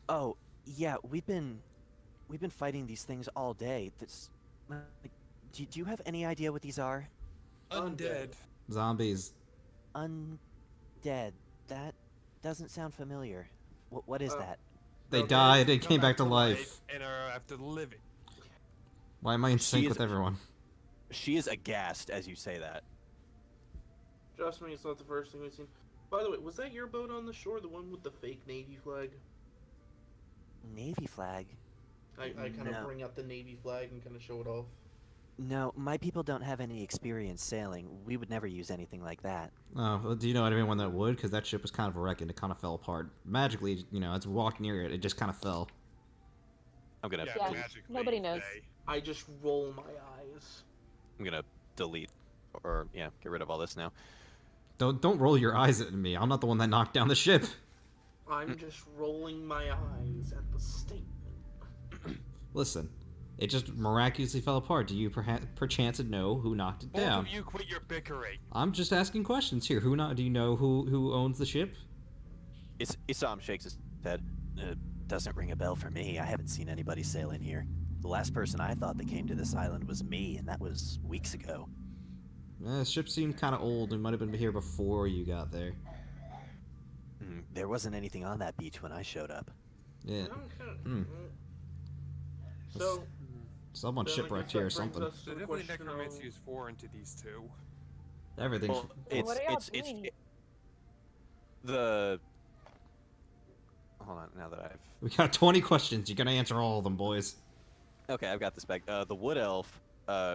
Oh yeah, we've been fighting these things all day. do you have any idea what these are? Undead. Zombies. Undead. That doesn't sound familiar. What is that? They Okay. died and Come came back to life. and are after living. Why am I in sync is- with everyone? She is aghast as you say that. Trust me, it's not the first thing we've seen. By the way, was that your boat on the shore, the one with the fake Navy flag? Navy flag? I kind No. of bring out the Navy flag and kind of show it off. No, my people don't have any experience sailing. We would never use anything like that. Oh, well, do you know anyone that would? Because that ship was kind of a wreck and it kind of fell apart. Magically, as we walked near it, it just kind of fell. I'm gonna Yeah. magically, Nobody knows. I just roll my eyes. I'm gonna delete or yeah, get rid of all this now. Don't roll your eyes at me. I'm not the one that knocked down the ship. I'm just rolling my eyes at the statement. Listen, it just miraculously fell apart. Do you perchance know who knocked it Both down? of you quit your bickering. I'm just asking questions here. Do you know who owns the ship? Isam shakes his head. Doesn't ring a bell for me. I haven't seen anybody sail in here. The last person I thought that came to this island was me, and that was weeks ago. The ship seemed kind of old and might have been here before you got there. There wasn't anything on that beach when I showed up. Yeah, Okay. Hmm. So, someone then I shipwrecked guess here or that brings something. us to So the definitely question necromancy of- is foreign to these two. Everything's. Well, it's what are y'all it's doing? the. Hold on, now that I've. We got 20 questions. You're gonna answer all of them, boys. Okay, I've got this back. The wood elf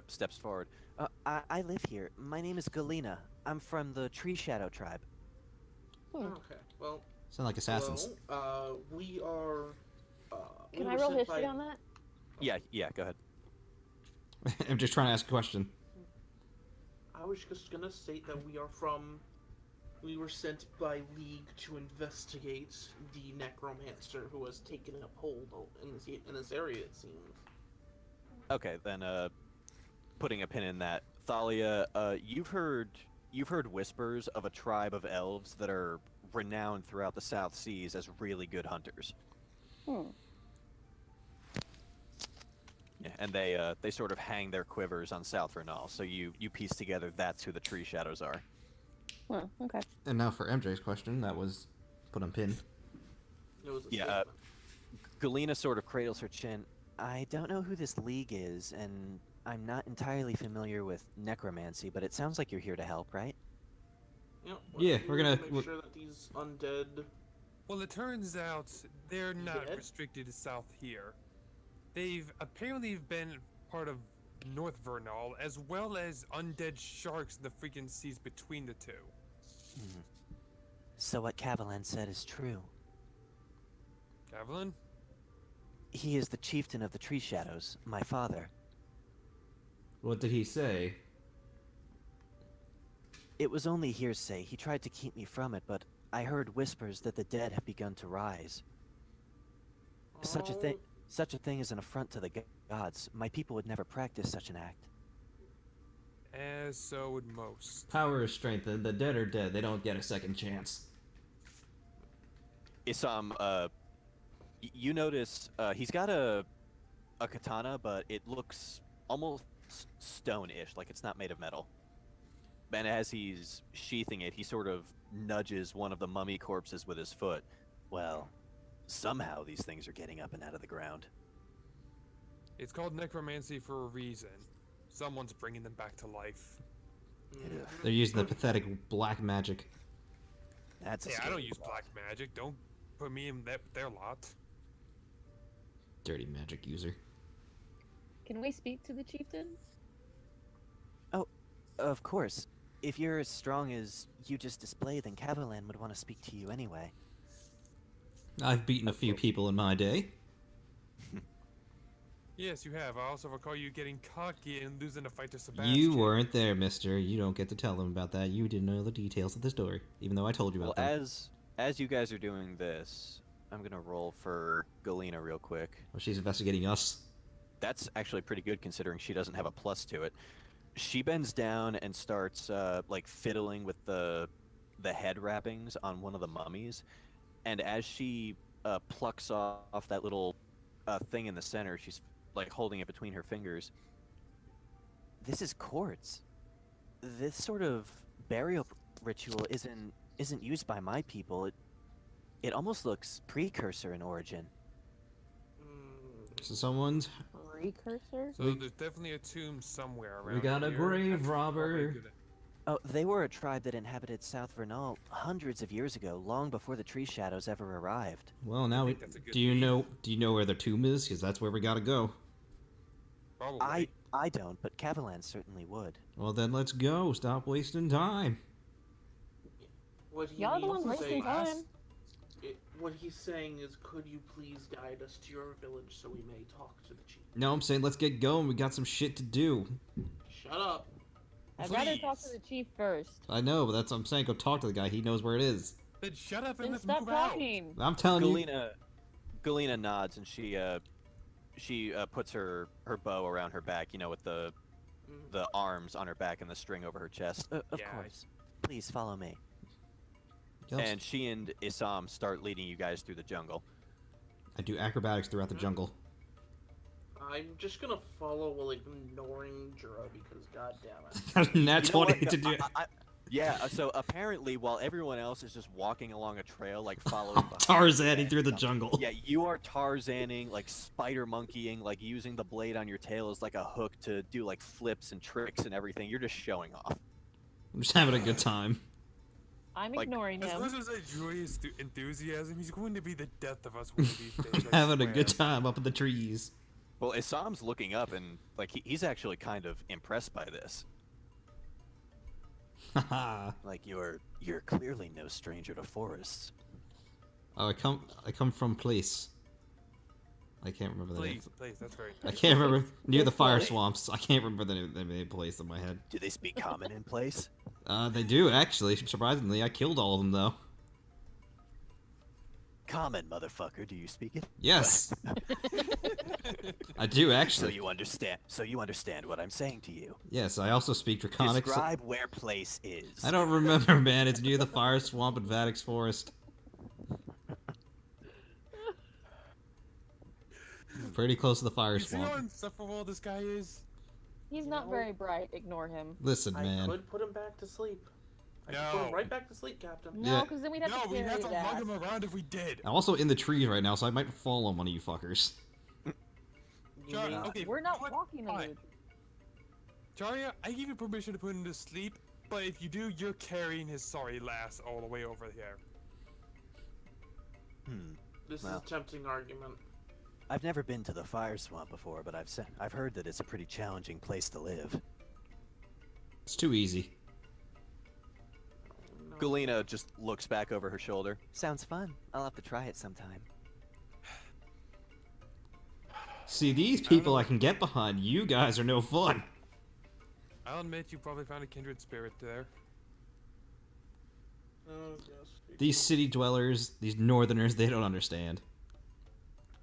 steps forward. I live here. My name is Galena. I'm from the Tree Shadow tribe. Okay, well, Sound like assassins. we are. We Can I were roll sent history by- on that? Yeah, go ahead. I'm just trying to ask a question. I was just gonna state that we were sent by League to investigate the necromancer who has taken up hold in this area, it seems. Okay, then putting a pin in that, Thalia, you've heard whispers of a tribe of elves that are renowned throughout the South Seas as really good hunters. Yeah, and they sort of hang their quivers on South Vernal, so you piece together that's who the Tree Shadows are. Okay. And now for MJ's question, that was put on pin. It was a Yeah, statement. Galena sort of cradles her chin. I don't know who this league is, and I'm not entirely familiar with necromancy, but it sounds like you're here to help, right? Yeah, we're gonna- make sure that these undead. Well, it turns out they're not Dead? restricted to south here. They've apparently been part of North Vernal, as well as undead sharks in the freaking seas between the two. So what Cavalan said is true. Evelyn? He is the chieftain of the Tree Shadows, my father. What did he say? It was only hearsay. He tried to keep me from it, but I heard whispers that the dead have begun to rise. Such a thing is an affront to the gods. My people would never practice such an act. As so would most. Power is strength, and the dead are dead. They don't get a second chance. Isam, you notice he's got a katana, but it looks almost stone-ish, like it's not made of metal. And as he's sheathing it, he sort of nudges one of the mummy corpses with his foot. Well, somehow these things are getting up and out of the ground. It's called necromancy for a reason. Someone's bringing them back to life. They're using the pathetic black magic. That's a Yeah, I scary don't use thought. black magic. Don't put me in their lot. Dirty magic user. Can we speak to the chieftain? Of course. If you're as strong as you just display, then Cavalan would want to speak to you anyway. I've beaten a few people in my day. Yes, you have. I also recall you getting cocky and losing a fight to Sebastian. You weren't there, mister. You don't get to tell them about that. You didn't know the details of the story, even though I told you Well, about them. as you guys are doing this, I'm gonna roll for Galena real quick. Well, she's investigating us. That's actually pretty good considering she doesn't have a plus to it. She bends down and starts like fiddling with the head wrappings on one of the mummies, and as she plucks off that little thing in the center, she's like holding it between her fingers. This is quartz. This sort of burial ritual isn't used by my people. It almost looks precursor in origin. So someone's. Precursor? So there's definitely a tomb somewhere around We got a here. grave That's probably robber. good. Oh, they were a tribe that inhabited South Vernal hundreds of years ago, long before the tree shadows ever arrived. Well, now we. think that's a good Do you lead. know? Do you know where their tomb is? Because that's where we gotta go. Probably. I don't, but Cavalan certainly would. Well, then let's go. Stop wasting time. What he Y'all the means one to wasting say- time. What he's saying is, could you please guide us to your village so we may talk to the chief? No, I'm saying let's get going. We got some shit to do. Shut up. I'd rather talk to Please. the chief first. I know, but that's what I'm saying. Go talk to the guy. He knows where it is. Then shut up and Then let's stop move out. talking. I'm telling you. Galena nods and she puts her bow around her back, you know, with the arms on her back and the string over her chest. Of Yeah. course. Please follow me. Yes. And she and Isam start leading you guys through the jungle. I do acrobatics throughout the jungle. I'm just gonna follow while ignoring Jura because goddammit. Nat You know what? 20 to do. Yeah, so apparently while everyone else is just walking along a trail, like following behind Tarzaning through the something- jungle. Yeah, you are Tarzaning, like spider monkeying, like using the blade on your tail as like a hook to do like flips and tricks and everything. You're just showing off. I'm just having a good time. I'm Like, ignoring As him. much as I enjoy his enthusiasm, he's going to be the death of us one of these days. I'm I having a good swear. time up in the trees. Well, Isam's looking up and like he's actually kind of impressed by this. Haha. Like you're clearly no stranger to forests. Oh, I come from place. I can't remember the name. Please, that's very. I can't remember near the fire Place. swamps. I can't remember the name of the place in my head. Do they speak common in place? They do actually. Surprisingly, I killed all of them though. Common, motherfucker. Do you speak it? Yes, I do So actually. you understand. So you understand what I'm saying to you. Yes, I also speak Draconic. Describe where place is. I don't remember, man. It's near the fire swamp in Vadix Forest. Pretty close to the fire You see how swamp. insufferable this guy is? He's not very bright. Ignore him. Listen, I man. could put him back to sleep. I could put him No. right back to sleep, Captain. No, Yeah. because then we'd have No, to we carry have to his lug ass. him around if we did. I'm also in the trees right now, so I might fall on one of you fuckers. You John, may- okay, We're not what? walking Fine. over. Jarya, I give you permission to put him to sleep, but if you do, you're carrying his sorry lass all the way over here. This Well. is a tempting argument. I've never been to the fire swamp before, but I've heard that it's a pretty challenging place to live. It's too easy. No. Galena just looks back over her shoulder. Sounds fun. I'll have to try it sometime. See, these people I can get behind. You guys are no fun. I'll admit you probably found a kindred spirit there. Oh, yes. These city dwellers, these northerners, they don't understand.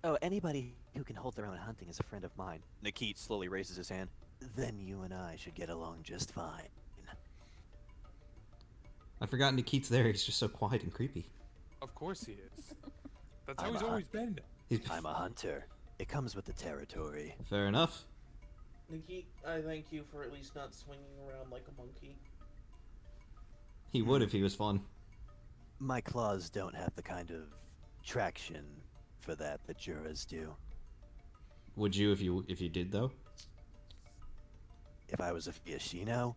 Oh, anybody who can hold their own hunting is a friend of mine. Nikit slowly raises his hand. Then you and I should get along just fine. I forgot Nikit's there. He's just so quiet and creepy. Of course he is. That's how I'm he's a always been. He's I'm a hunter. It comes with the territory. fair enough. Nikki, I thank you for at least not swinging around like a monkey. He would if he was fun. My claws don't have the kind of traction for that Juras do. Would you if you did though? If I was a Fiashino?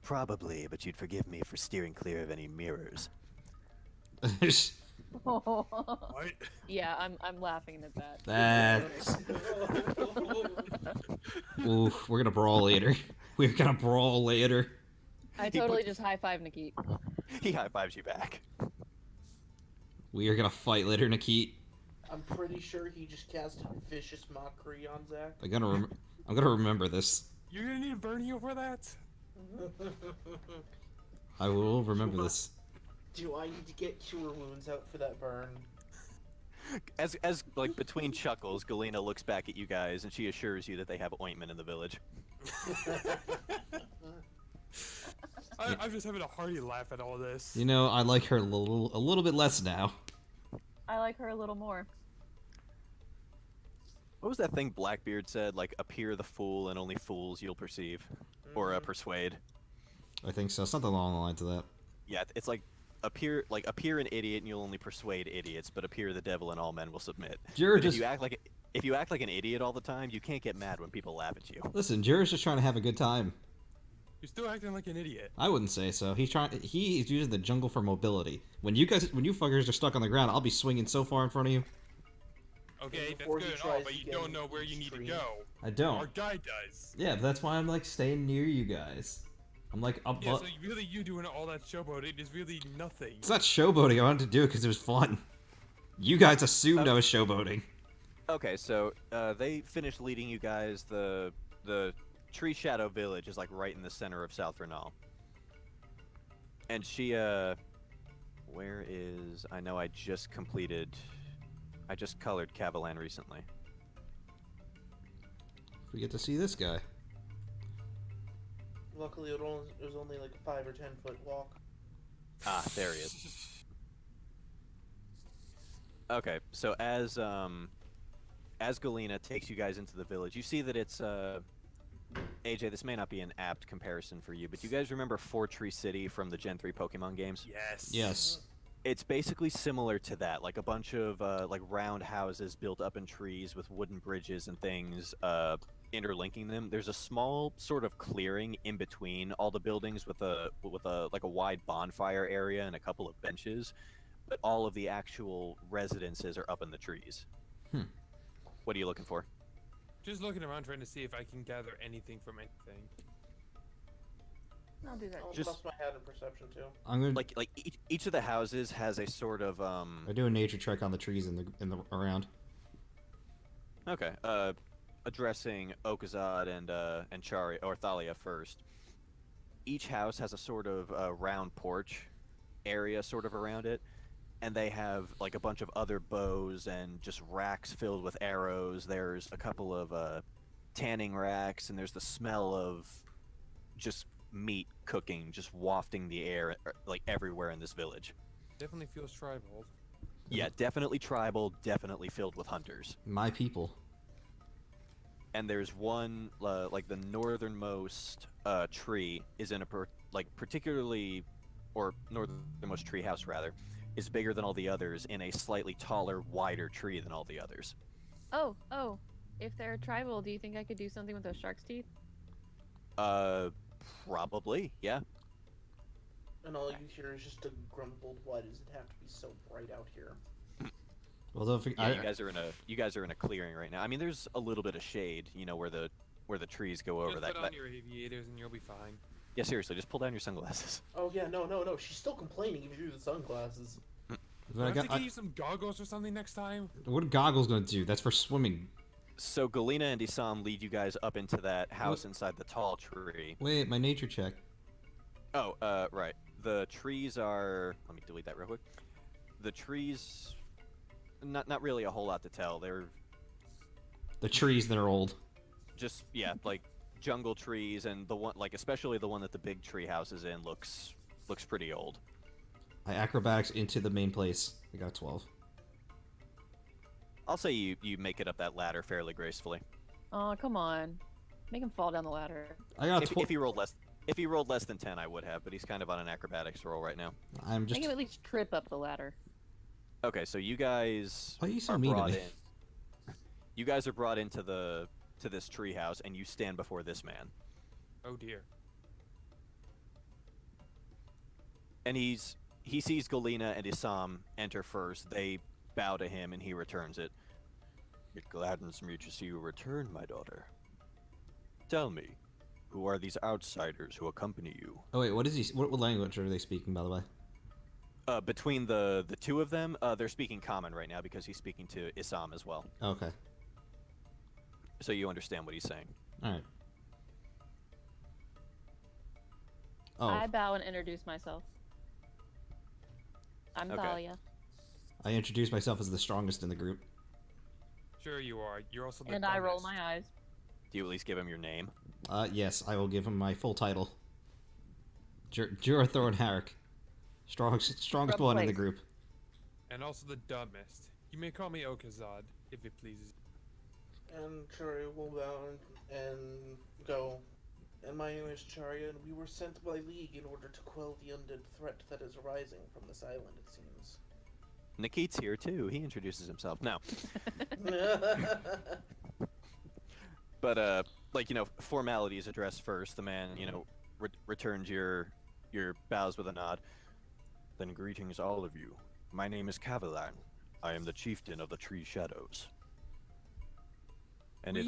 Probably, but you'd forgive me for steering clear of any mirrors. What? Yeah, I'm laughing at that. That's oof. We're gonna brawl later. We're gonna brawl later. I totally just high five Nikki. He high fives you back. We are gonna fight later, Nikit. I'm pretty sure he just casted vicious mockery on Zach. I'm gonna remember this. You're gonna need Bernie over that? I will remember this. Do I need to get cure wounds out for that burn? As like between chuckles, Galena looks back at you guys and she assures you that they have ointment in the village. I'm just having a hearty laugh at all this. You know, I like her a little bit less now. I like her a little more. What was that thing Blackbeard said? Like, appear the fool, and only fools you'll perceive, or Mhm. persuade. I think so. Something along the lines of that. Yeah, it's like appear an idiot, and you'll only persuade idiots, but appear the devil, and all men will submit. Jared But just if you act like an idiot all the time, you can't get mad when people laugh at you. listen. Jared's just trying to have a good time. You're still acting like an idiot. I wouldn't say so. He's using the jungle for mobility. When you fuckers are stuck on the ground, I'll be swinging so far in front of you. Okay, that's before he good and all, tries but to you get don't in know where you his need to tree. go. I don't. Our guy does. Yeah, but that's why I'm like staying near you guys. I'm like up. Yeah, so really you doing all that showboating is really nothing. It's not showboating. I wanted to do it because it was fun. You guys assumed I was showboating. Okay, so they finished leading you guys. The Tree Shadow Village is like right in the center of South Vernal. And she where is? I know I just colored Cavalan recently. We get to see this guy. Luckily, it was only like a 5 or 10 foot walk. Ah, there he is. Okay, so as Galena takes you guys into the village, you see that it's AJ, this may not be an apt comparison for you, but do you guys remember Fortree City from the Gen 3 Pokemon games? Yes. Yes. It's basically similar to that, like a bunch of like round houses built up in trees with wooden bridges and things interlinking them. There's a small sort of clearing in between all the buildings with a like a wide bonfire area and a couple of benches, but all of the actual residences are up in the trees. What are you looking for? Just looking around trying to see if I can gather anything from anything. I'll do that. I'll Just- bust my head in perception too. I'm gonna Like each of the houses has a sort of I do a nature check on the trees in the around. okay, addressing Okazad and Chari or Thalia first. Each house has a sort of round porch area sort of around it, and they have like a bunch of other bows and just racks filled with arrows. There's a couple of tanning racks, and there's the smell of just meat cooking just wafting the air like everywhere in this village. Definitely feels tribal. Yeah, definitely tribal, definitely filled with hunters. My people. And there's one like the northernmost tree is in a particularly, or northernmost tree house rather, is bigger than all the others in a slightly taller, wider tree than all the others. Oh. If they're tribal, do you think I could do something with those shark's teeth? Probably, yeah. And all you hear is just a grumbled, "Why does it have to be so bright out here?" Well, don't Yeah, you guys are in a clearing right now. I mean, there's a little bit of shade, you know, where the trees go over Just that. put on your aviators and you'll be fine. Yeah, seriously, just pull down your sunglasses. Oh yeah, no. She's still complaining even through the sunglasses. But Do I I have got, to get you some goggles or something next time? what are goggles gonna do? That's for swimming. So Galena and Isam lead you guys up into that house inside the tall tree. Wait, my nature check. Oh, right. The trees are. Let me delete that real quick. The trees, not really a whole lot to tell. They're The trees that are old. just like jungle trees, and the one like especially the one that the big tree house is in looks pretty old. I acrobatics into the main place. I got a 12. I'll say you make it up that ladder fairly gracefully. Oh, come on. Make him fall down the ladder. I got a If 12. he rolled less than 10, I would have, but he's kind of on an acrobatics roll right now. I'm just. Make him at least trip up the ladder. Okay, so you guys Why are you so are mean to brought me? in. You guys are brought into this treehouse, and you stand before this man. Oh dear. And he sees Galena and Isam enter first. They bow to him, and he returns it. It gladdens me to see you return, my daughter. Tell me, who are these outsiders who accompany you? Oh wait, what is he? What language are they speaking, by the way? Between the two of them, they're speaking common right now because he's speaking to Isam as well. Okay. So you understand what he's saying. All right. Oh, I bow and introduce myself. I'm Okay. Thalia. I introduced myself as the strongest in the group. Sure you are. You're also the And I roll dumbest. my eyes. Do you at least give him your name? Yes, I will give him my full title. Jurathorn Harrick. Strongest From one in the place. group. And also the dumbest. You may call me Okazad, if it pleases. And Charya will bow and go. And my name is Charya, and we were sent by League in order to quell the undead threat that is arising from this island, it seems. Nikit's here too. He introduces himself. Now, but like formalities addressed first. The man, returns your bows with a nod. Then greetings, all of you. My name is Cavalan. I am the chieftain of the Tree Shadows, and it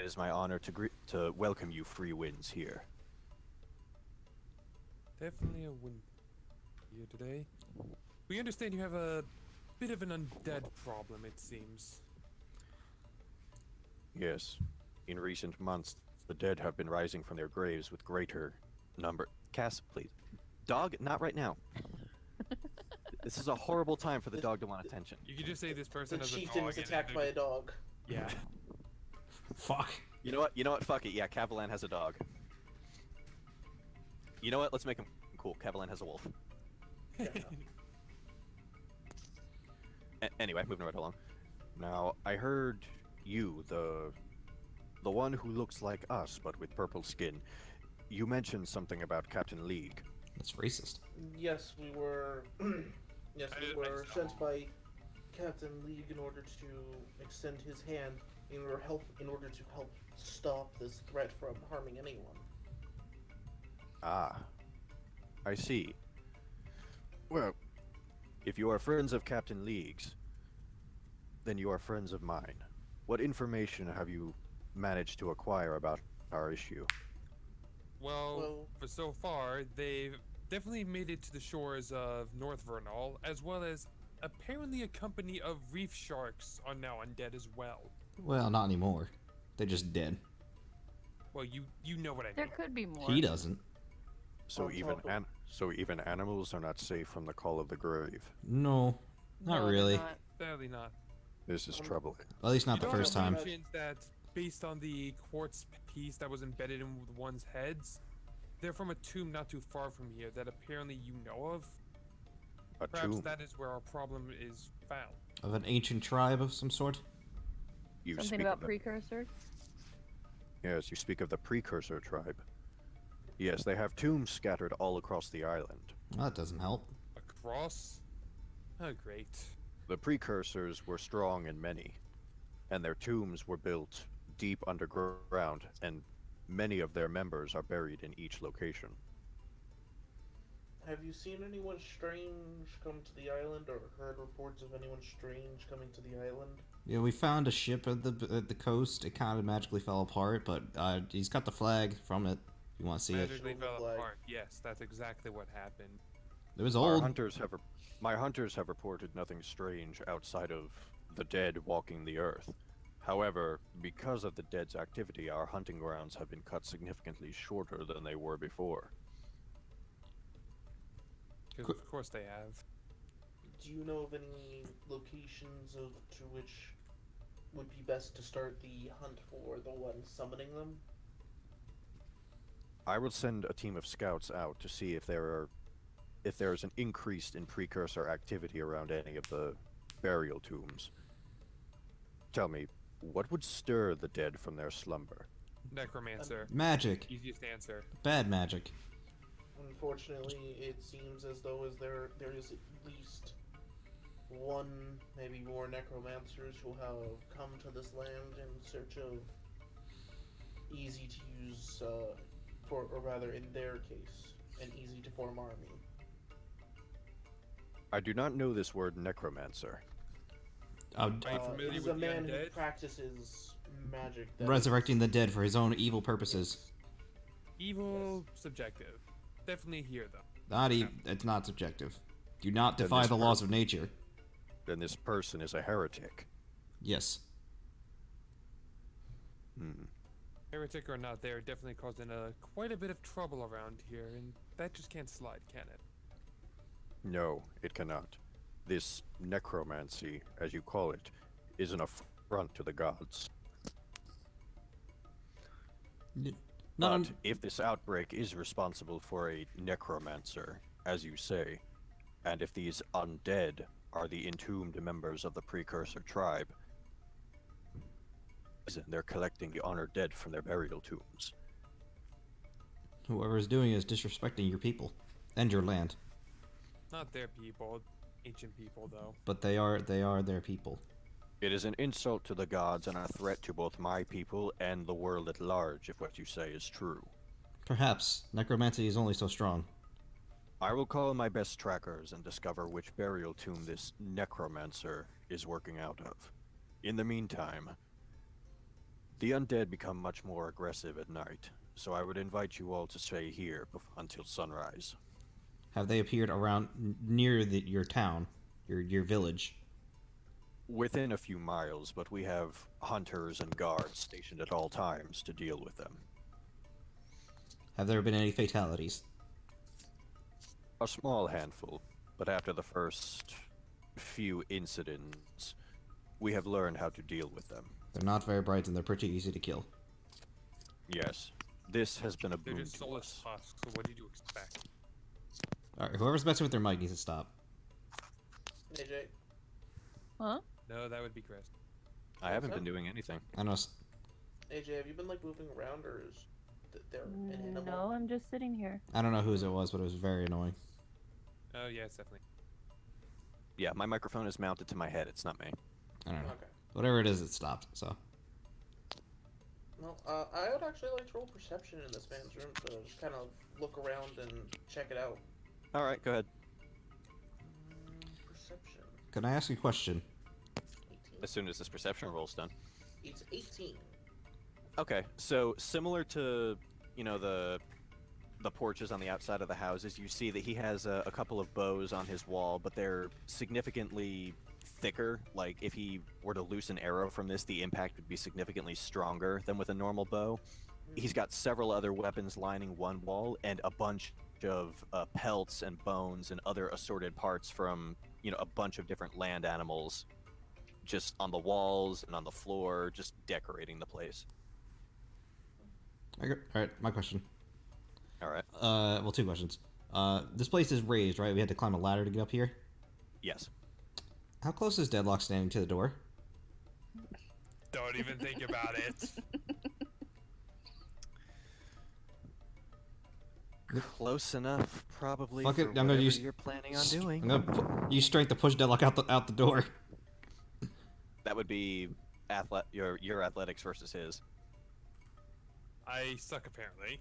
is my honor to welcome you, Free Winds, here. Definitely a win here today. We understand you have a bit of an undead problem, it seems. Yes, in recent months, the dead have been rising from their graves with greater number. Cass, please. Dog, not right now. This is a horrible time for the dog to want attention. You could just say this The person has a chieftain dog. was and attacked by a dog. Yeah. Fuck. You know what? Fuck it. Yeah, Cavalan has a dog. You know what? Let's make him cool. Cavalan has a wolf. Anyway, moving right along. Now, I heard you, the one who looks like us but with purple skin. You mentioned something about Captain League. That's racist. Yes, we were. Yes, I we just were don't sent know. by Captain League in order to extend his hand in order to help stop this threat from harming anyone. Ah, I see. Well, if you are friends of Captain League's, then you are friends of mine. What information have you managed to acquire about our issue? Well, for so far, they've definitely made it to the shores of North Vernal, as well as apparently a company of reef sharks are now undead as well. Well, not anymore. They're just dead. Well, you know what I There mean. could be more. He doesn't. So On even top of- animals are not safe from the call of the grave. No, not No, they're really. not. Sadly not. This is troubling. At least not You the know first how we time. mentioned that based on the quartz piece that was embedded in one's heads, they're from a tomb not too far from here that apparently you know of. A Perhaps tomb. that is where our problem is found. Of an ancient tribe of some sort? You Something speak about of the, precursor? yes, you speak of the Precursor tribe. Yes, they have tombs scattered all across the island. Well, that doesn't help. Across? Oh, great. The Precursors were strong and many, and their tombs were built deep underground, and many of their members are buried in each location. Have you seen anyone strange come to the island, or heard reports of anyone strange coming to the island? Yeah, we found a ship at the coast. It kind of magically fell apart, but he's got the flag from it. If you want to see it. Magically Show the fell flag. apart. Yes, that's exactly what happened. It was Our old. my hunters have reported nothing strange outside of the dead walking the earth. However, because of the dead's activity, our hunting grounds have been cut significantly shorter than they were before. Because of course they have. Do you know of any locations to which would be best to start the hunt for the one summoning them? I will send a team of scouts out to see if there is an increase in precursor activity around any of the burial tombs. Tell me, what would stir the dead from their slumber? Necromancer. Magic. Easiest answer. Bad magic. Unfortunately, it seems as though there is at least one, maybe more necromancers who have come to this land in search of easy to use, or rather, in their case, an easy to form army. I do not know this word necromancer. Are you familiar He's with a the man who undead? practices magic. that Resurrecting is- the dead for his own evil purposes. Evil, subjective. Definitely here though. It's not subjective. Do not Then defy this the laws of nature. Then this person is a heretic. Yes. Hmm. Heretic or not, they're definitely causing quite a bit of trouble around here, and that just can't slide, can it? No, it cannot. This necromancy, as you call it, is an affront to the gods. Not But un- if this outbreak is responsible for a necromancer, as you say, and if these undead are the entombed members of the Precursor tribe, they're collecting the honored dead from their burial tombs. Whoever is doing it is disrespecting your people and your land. Not their people, ancient people, though. But they are their people. It is an insult to the gods and a threat to both my people and the world at large if what you say is true. Perhaps necromancy is only so strong. I will call my best trackers and discover which burial tomb this necromancer is working out of. In the meantime, the undead become much more aggressive at night, so I would invite you all to stay here until sunrise. Have they appeared around near your town, your village? Within a few miles, but we have hunters and guards stationed at all times to deal with them. Have there been any fatalities? A small handful, but after the first few incidents, we have learned how to deal with them. They're not very bright and they're pretty easy to kill. Yes, this has been a They're boon just to soulless us. husks, so what did you expect? Alright, whoever's messing with their mic needs to stop. AJ. Huh? No, that would be Chris. I haven't been doing anything. I know. AJ, have you been like moving around, or is there an animal? No, I'm just sitting here. I don't know whose it was, but it was very annoying. Oh, yeah, it's definitely. Yeah, my microphone is mounted to my head. It's not me. I don't know. Okay. Whatever it is, it stopped. So Well, I would actually like to roll perception in this man's room to just kind of look around and check it out. All right, go ahead. Perception. can I ask you a question? 18. As soon as this perception roll's done. It's 18. Okay, so similar to, you know, the porches on the outside of the houses, you see that he has a couple of bows on his wall, but they're significantly thicker. Like, if he were to loose an arrow from this, the impact would be significantly stronger than with a normal bow. He's got several other weapons lining one wall, and a bunch of pelts and bones and other assorted parts from, you know, a bunch of different land animals just on the walls and on the floor, just decorating the place. Alright, my question. All right. Well, two questions. This place is raised, right? We had to climb a ladder to get up here. Yes. How close is Deadlock standing to the door? Don't even think about it. Close enough, probably. Fuck it, for I'm gonna whatever use- you're planning on doing. I'm gonna use strength to push Deadlock out the door. That would be your athletics versus his. I suck, apparently.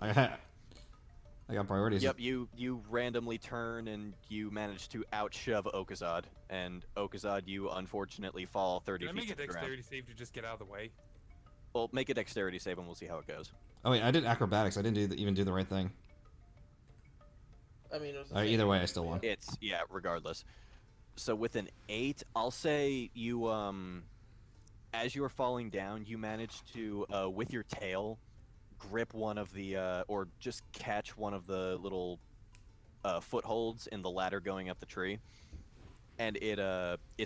I got priorities. Yep, you randomly turn and you manage to outshove Okazad, and Okazad, you unfortunately fall 30 Can I feet make a to the ground. dexterity save to just get out of the way? Well, make a dexterity save and we'll see how it goes. Oh wait, I did acrobatics. I didn't even do the right thing. I mean, it was the Alright, same either way, I thing, still but won. It's, yeah, regardless. So with an 8, I'll say you, as you are falling down, you manage to, with your tail, grip one of the, or just catch one of the little footholds in the ladder going up the tree. And it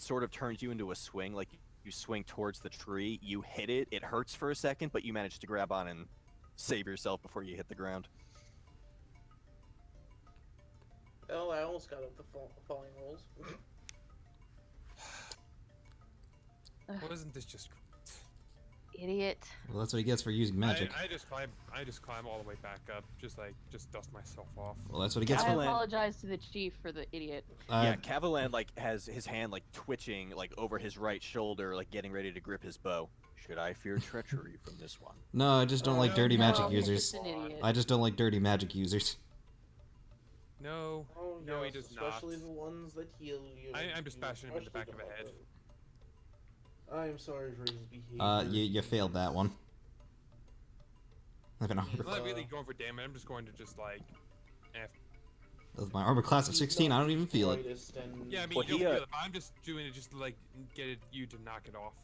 sort of turns you into a swing, like you swing towards the tree, you hit it, it hurts for a second, but you manage to grab on and save yourself before you hit the ground. Oh, I almost got up the falling rolls. Wasn't this just... Idiot. Well, that's what he gets for using magic. I just climb all the way back up, just dust myself off. Well, that's what he gets I for. Cavalan- apologize to the chief for the idiot. Yeah, Cavalan like has his hand like twitching like over his right shoulder, like getting ready to grip his bow. Should I fear treachery from this one? No, I just don't like No, dirty no, magic he's users. just an idiot. I just don't like dirty magic users. No, Oh, no, he yes, does not. especially the ones that heal you. I'm just bashing him in the back of the head. I am sorry for his behavior. You failed that one. I have an I'm armor. not really going for damage. I'm just going to just like, With my armor class of 16, I don't even feel it. yeah. I mean, Well, you he, don't feel it, but I'm just doing it just to like you to knock it off.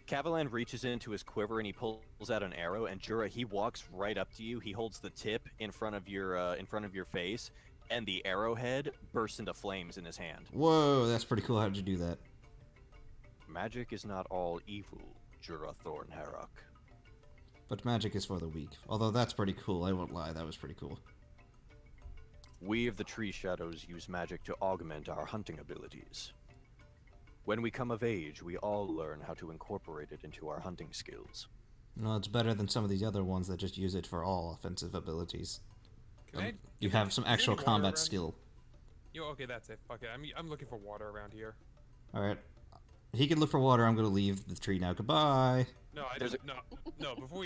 Cavalan reaches into his quiver and he pulls out an arrow. And Jura, he walks right up to you. He holds the tip in front of your face, and the arrowhead bursts into flames in his hand. Whoa, that's pretty cool. How did you do that? Magic is not all evil, Jura Thornharrock. But magic is for the weak. Although that's pretty cool. I won't lie. That was pretty cool. We of the Tree Shadows use magic to augment our hunting abilities. When we come of age, we all learn how to incorporate it into our hunting skills. No, it's better than some of these other ones that just use it for all offensive abilities. You have some is there actual any water combat around skill. Yo, okay, that's it. Fuck it. I'm looking for water around here. Alright. He can look for water. I'm gonna leave the tree now. Goodbye. No, There's no. Before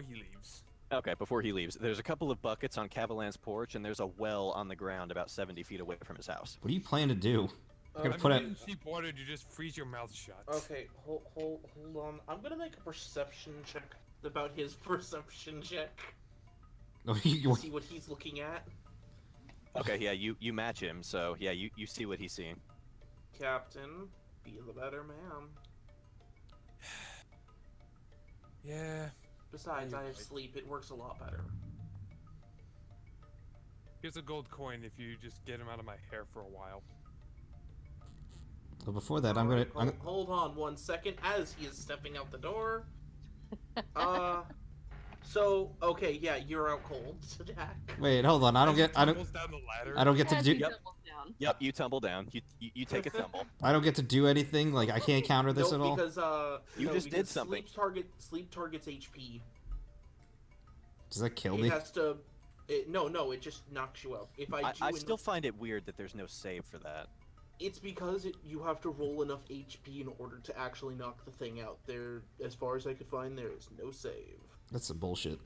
he leaves. Okay, before he leaves, there's a couple of buckets on Cavalan's porch, and there's a well on the ground about 70 feet away from his house. What do you plan to do? You're gonna I'm put getting it. cheap water to just freeze your mouth shut. Okay, hold on. I'm gonna make a perception check about his perception check. See what he's looking at. Okay, yeah, you match him, so yeah, you see what he's seeing. Captain, be the better man. Yeah. Besides, You're I have right. sleep. It works a lot better. Here's a gold coin if you just get him out of my hair for a while. But before that, I'm gonna. Alright, hold on 1 second as he is stepping out the door. So okay, yeah, you're out cold, Jack. Wait, hold on. I don't As he get. I don't. tumbles down the ladder. I don't get to do. Yep. Yep, you tumble down. You take a tumble. I don't get to do anything. Like I can't counter this Nope, at all. because You no, just did because something. Sleep targets HP. Does that kill It me? has to. No, it just knocks you out. If I still find it weird that there's no save for that. It's because you have to roll enough HP in order to actually knock the thing out. There, as far as I could find, there is no save. That's some bullshit.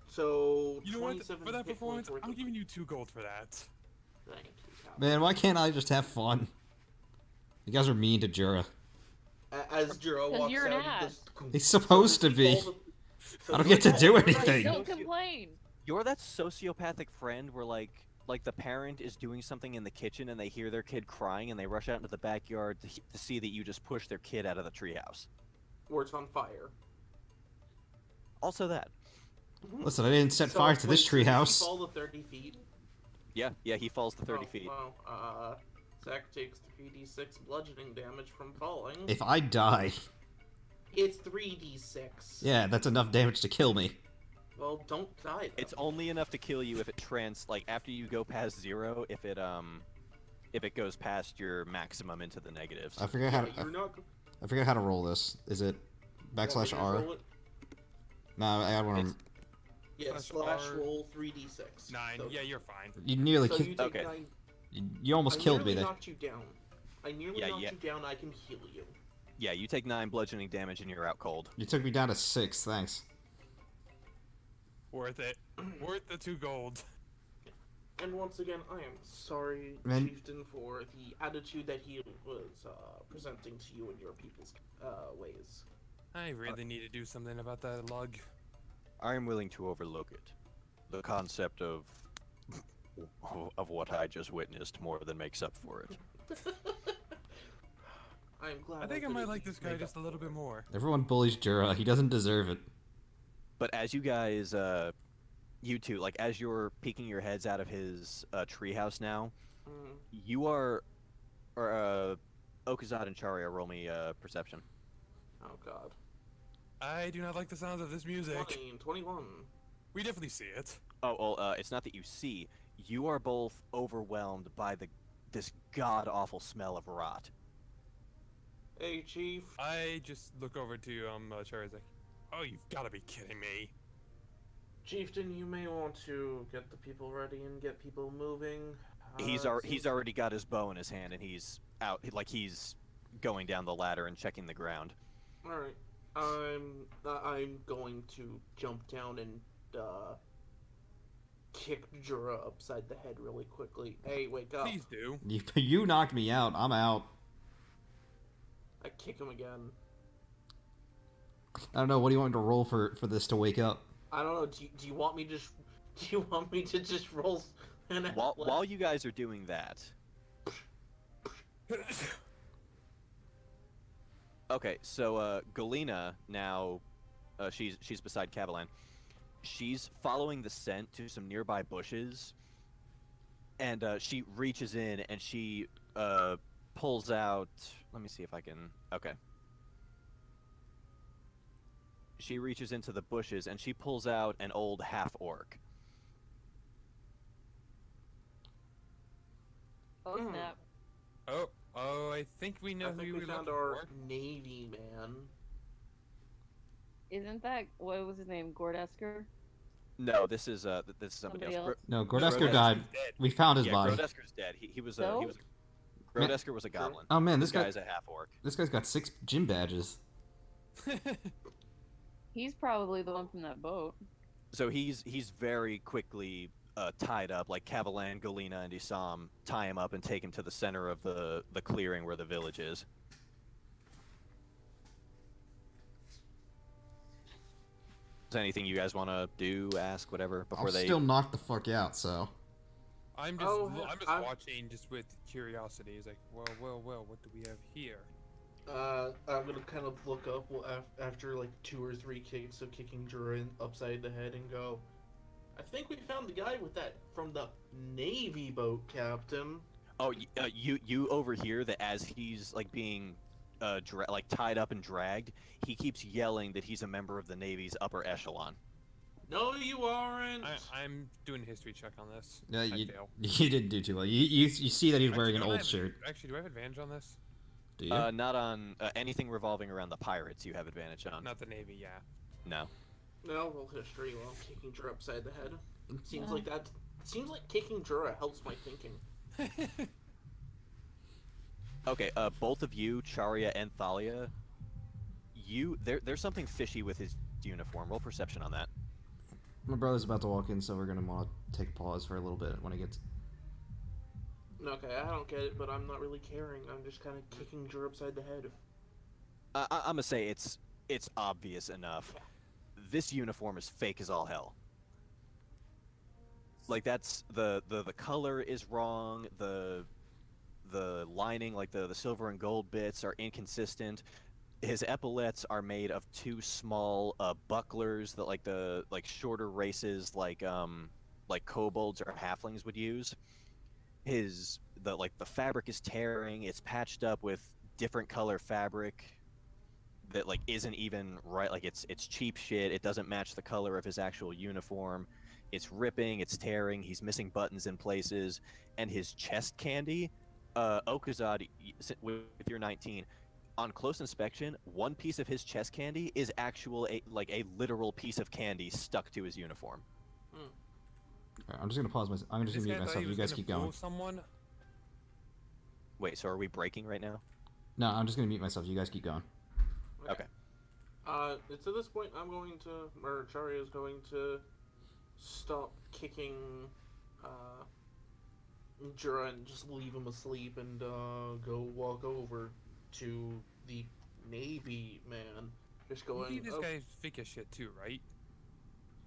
So You know what? 27 For that hit performance, points worth I'm of- giving you 2 gold for that. Thank you, Captain. Man, why can't I just have fun? You guys are mean to Jura. As Jiro 'Cause walks you're an out, ass. He's supposed to be. So I don't get to do Right, anything. don't complain. You're that sociopathic friend where like the parent is doing something in the kitchen and they hear their kid crying and they rush out into the backyard to see that you just pushed their kid out of the treehouse. Or it's on fire. Also that. Listen, I didn't set So, fire to this wait, so does treehouse. he fall to 30 feet. Yeah, he falls to 30 feet. Wow. Zach takes 3d6 bludgeoning damage from falling. If I die, It's 3d6. yeah, that's enough damage to kill me. Well, don't die. Then. It's only enough to kill you if it like after you go past 0, if it goes past your maximum into the negatives. I forget how to. You're not. I forget how to roll this. Is it Want me to /R? roll it? No, I want It's- to. Yeah, Slash slash R. roll 3d6. 9. So, Yeah, you're fine. You nearly. so you take Okay. 9. You almost I killed me nearly there. knocked you down. I nearly Yeah, knocked yeah. you down. I can heal you. Yeah, you take 9 bludgeoning damage and you're out cold. You took me down to 6. Thanks. Worth it. Worth the 2 gold. And once again, I am sorry, Man. Chieftain, for the attitude that he was presenting to you and your people's ways. I really need to do something about that lug. I am willing to overlook it. The concept of what I just witnessed more than makes up for it. I am glad. I think I could might at like least this guy make just a up little for bit it. more. Everyone bullies Jura. He doesn't deserve it. But as you guys, you two, like as you're peeking your heads out of his treehouse now, Mm, you are, or Okazad and Charia, roll me perception. oh god. I do not like the sounds of this music. 20 and 21. We definitely see it. Oh, well, it's not that you see. You are both overwhelmed by this god awful smell of rot. Hey, Chief. I just look over to Charizard. Like, oh, you've got to be kidding me. Chieftain, you may want to get the people ready and get people moving. He's it he's seems- already got his bow in his hand and he's out, like he's going down the ladder and checking the ground. Alright. I'm going to jump down and kick Jura upside the head really quickly. Hey, wake up. Please do. You knocked me out. I'm out. I kick him again. I don't know. What do you want me to roll for this to wake up? I don't know. Do you want me to just? Do you want me to just roll? An While you guys are doing that, okay. So Galena now, she's beside Cavalan. She's following the scent to some nearby bushes, and she reaches in and she pulls out. Let me see if I can. Okay. She reaches into the bushes and she pulls out an old half orc. Oh Mm. snap! Oh, Oh, I think we know I who think you we were found looking our for. Navy man. Isn't that what was his name? Gordesker? No, this is somebody Somebody else. else? No, Gro- Gordesker Grodesker's died. dead. We found his Yeah, body. Grodesker's dead. He was So? Grodesker was a goblin. Oh man, This this guy guy's a half orc. this guy's got 6 gym badges. He's probably the one from that boat. So he's very quickly tied up. Like Cavalan, Galena, and Isam tie him up and take him to the center of the clearing where the village is. Is there anything you guys want to do, ask, whatever, before I'll they? still knock the fuck out. So I'm just Oh, I'm just I'm- watching just with curiosity. It's like, well, what do we have here? I'm gonna kind of look up after like 2 or 3 kicks of kicking Durin upside the head and go, I think we found the guy with that from the Navy boat, Captain. Oh, you overhear that as he's like being like tied up and dragged, he keeps yelling that he's a member of the Navy's upper echelon. No, you aren't. I'm doing a history check on this. yeah, I you fail. you didn't do too well. You see that he's wearing an Actually, old shirt. Actually, do I have advantage on this? Do you? Not on anything revolving around the pirates. You have advantage on. Not the Navy, yeah. No. No, roll history while I'm kicking Jura upside the head. Seems Yeah. like that. Seems like kicking Jura helps my thinking. Okay. Both of you, Charia and Thalia, there's something fishy with his uniform. Roll perception on that. My brother's about to walk in, so we're gonna want to take a pause for a little bit when he gets. Okay, I don't get it, but I'm not really caring. I'm just kind of kicking Jura upside the head. I'm gonna say it's obvious enough. This uniform is fake as all hell. Like that's the color is wrong. The lining, like the silver and gold bits, are inconsistent. His epaulets are made of 2 small bucklers that the shorter races like kobolds or halflings would use. The fabric is tearing. It's patched up with different color fabric that isn't even right. Like it's cheap shit. It doesn't match the color of his actual uniform. It's ripping, it's tearing. He's missing buttons in places, and his chest candy, Okazad, with your 19, on close inspection, one piece of his chest candy is a literal piece of candy stuck to his uniform. Alright, I'm just gonna pause. I'm just This gonna guy mute thought myself. he You was guys gonna keep fool going. Someone? Wait, so are we breaking right now? No, I'm just gonna mute myself. You guys keep going. Okay. It's at this point I'm going to, or Charia is going to stop kicking Jura and just leave him asleep and go walk over to the Navy man. Just You going, think this "Oh, guy's fake as shit too, right?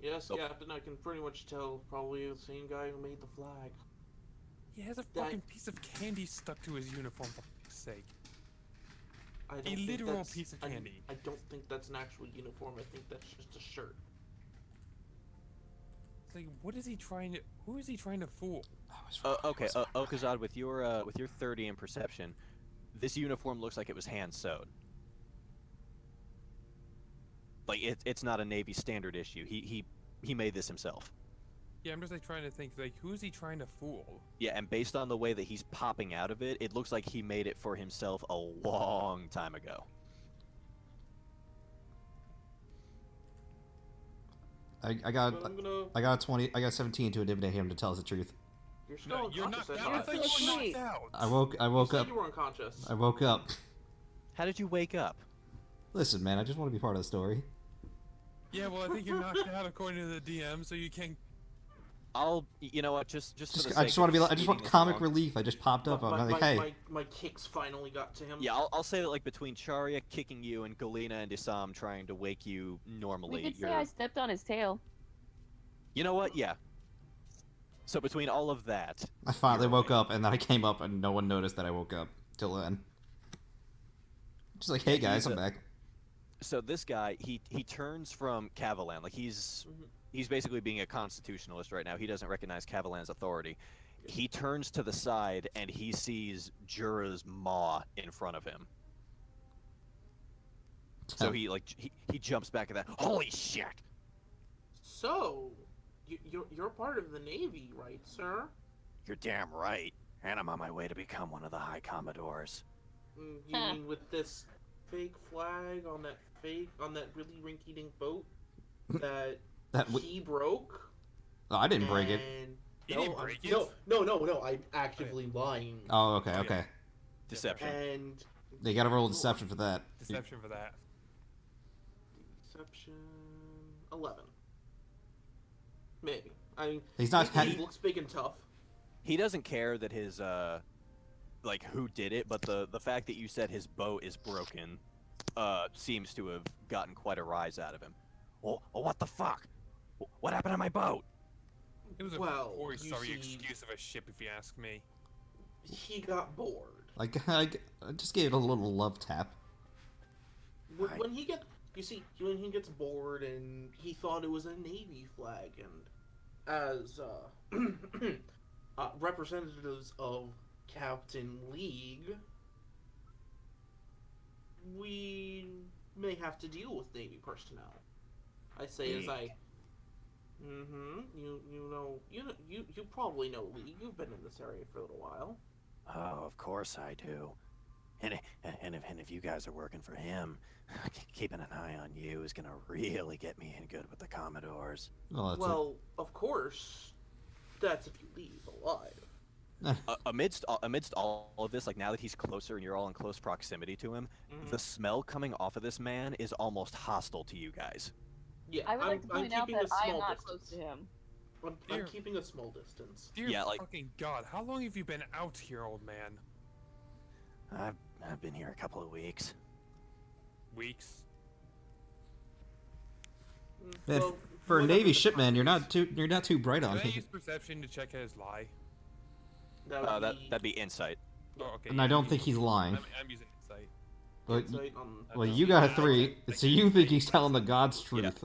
yes, Nope. Captain, I can pretty much tell probably the same guy who made the flag. He has a fucking piece of candy stuck to his uniform, for fuck's sake. I don't A think literal that's- piece of candy. I don't think that's an actual uniform. I think that's just a shirt. It's like, what is he trying to? Who is he trying to fool? Okay, Okazad, with your 30 in perception, this uniform looks like it was hand sewed. Like it's not a Navy standard issue. He made this himself. Yeah, I'm just trying to think who is he trying to fool? Yeah, and based on the way that he's popping out of it, it looks like he made it for himself a long time ago. I But got I'm gonna. I got 20. I got 17 to intimidate him to tell us the truth. You're still No, you're unconscious. not. I I thought. thought you were Asleep. knocked out. I woke You said up. you were unconscious. I woke up. How did you wake up? Listen, man, I just want to be part of the story. Yeah, well, I think you're knocked out according to the DM, so you can't. You know what, just for the I sake just want to be. of I just want speeding this comic along- relief. I just popped up. My, I'm like, my, hey, my kicks finally got to him. Yeah, I'll say that between Charia kicking you and Galena and Isam trying to wake you normally, We could say you're. I stepped on his tail. You know what? Yeah. So between all of that, I finally you're woke right. up, and then I came up, and no one noticed that I woke up till then. Just like, hey Yeah, guys, he's I'm back. So this guy, he turns from Cavalan. Like he's basically being a constitutionalist right now. He doesn't recognize Cavalan's authority. He turns to the side and he sees Jura's maw in front of him. So he jumps back at that. Holy shit! So, you're part of the Navy, right, sir? You're damn right. And I'm on my way to become one of the High Commodores. You mean with this fake flag on that really rinky-dink boat that he broke? Oh, I didn't break it. And... He no, didn't break it. No, I'm actively lying. Oh, okay. Deception. And They gotta roll deception for that. Deception for that. Deception 11. Maybe. He's not. He looks big and tough. He doesn't care that his like who did it, but the fact that you said his boat is broken seems to have gotten quite a rise out of him. Oh, what the fuck? What happened to my boat? It was a Well, poor, you sorry see- excuse of a ship, if you ask me. He got bored. I just gave it a little love tap. When he gets bored, and he thought it was a Navy flag, and as representatives of Captain League, we may have to deal with Navy personnel. I say as I. You probably know League. You've been in this area for a little while. Oh, of course I do. And if you guys are working for him, keeping an eye on you is gonna really get me in good with the Commodores. Well, Of course, that's if you leave alive. Amidst all of this, like now that he's closer and you're all in close proximity to him, the smell coming off of this man is almost hostile to you guys. Yeah, I would like to I'm point out keeping that a I am small not distance. close to him. I'm Dear- keeping a small distance. Dear Yeah, like- fucking God, how long have you been out here, old man? I've been here a couple of weeks. Weeks? Man, Well, for a whatever Navy the shipman, time you're is, not too bright Can on I it. use perception to check his lie? That'd be insight. Oh, okay. And yeah, I don't I'm think he's using- lying. I'm using insight. But, insight on- well, That's you okay. got a Yeah, I 3, can- so you think he's telling the God's Yeah. truth.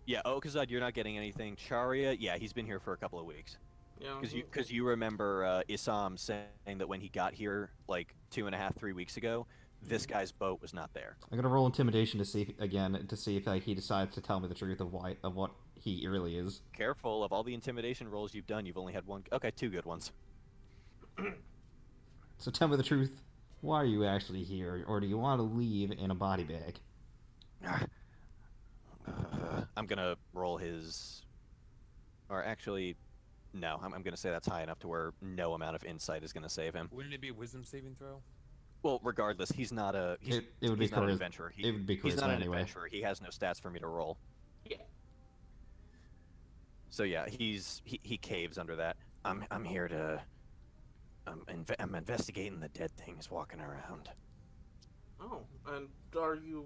Yeah, Okazad, you're not getting anything. Charia, yeah, he's been here for a couple of weeks. Yeah, Because you remember Isam saying that when he got here, like 2.5, 3 weeks ago, this guy's boat was not there. I'm gonna roll intimidation to see if like, he decides to tell me the truth of what he really is. Careful, of all the intimidation rolls you've done, you've only had one. Okay, 2 good ones. So tell me the truth. Why are you actually here, or do you want to leave in a body bag? I'm gonna roll his. Or actually, no, I'm gonna say that's high enough to where no amount of insight is gonna save him. Wouldn't it be a wisdom saving throw? Well, regardless, he's not a. He's, It would be he's not an charisma. adventurer. It would be He's not charisma an anyway. adventurer. He has no stats for me to roll. Yeah. So yeah, he caves under that. I'm here to. I'm investigating the dead things walking around. Oh, and are you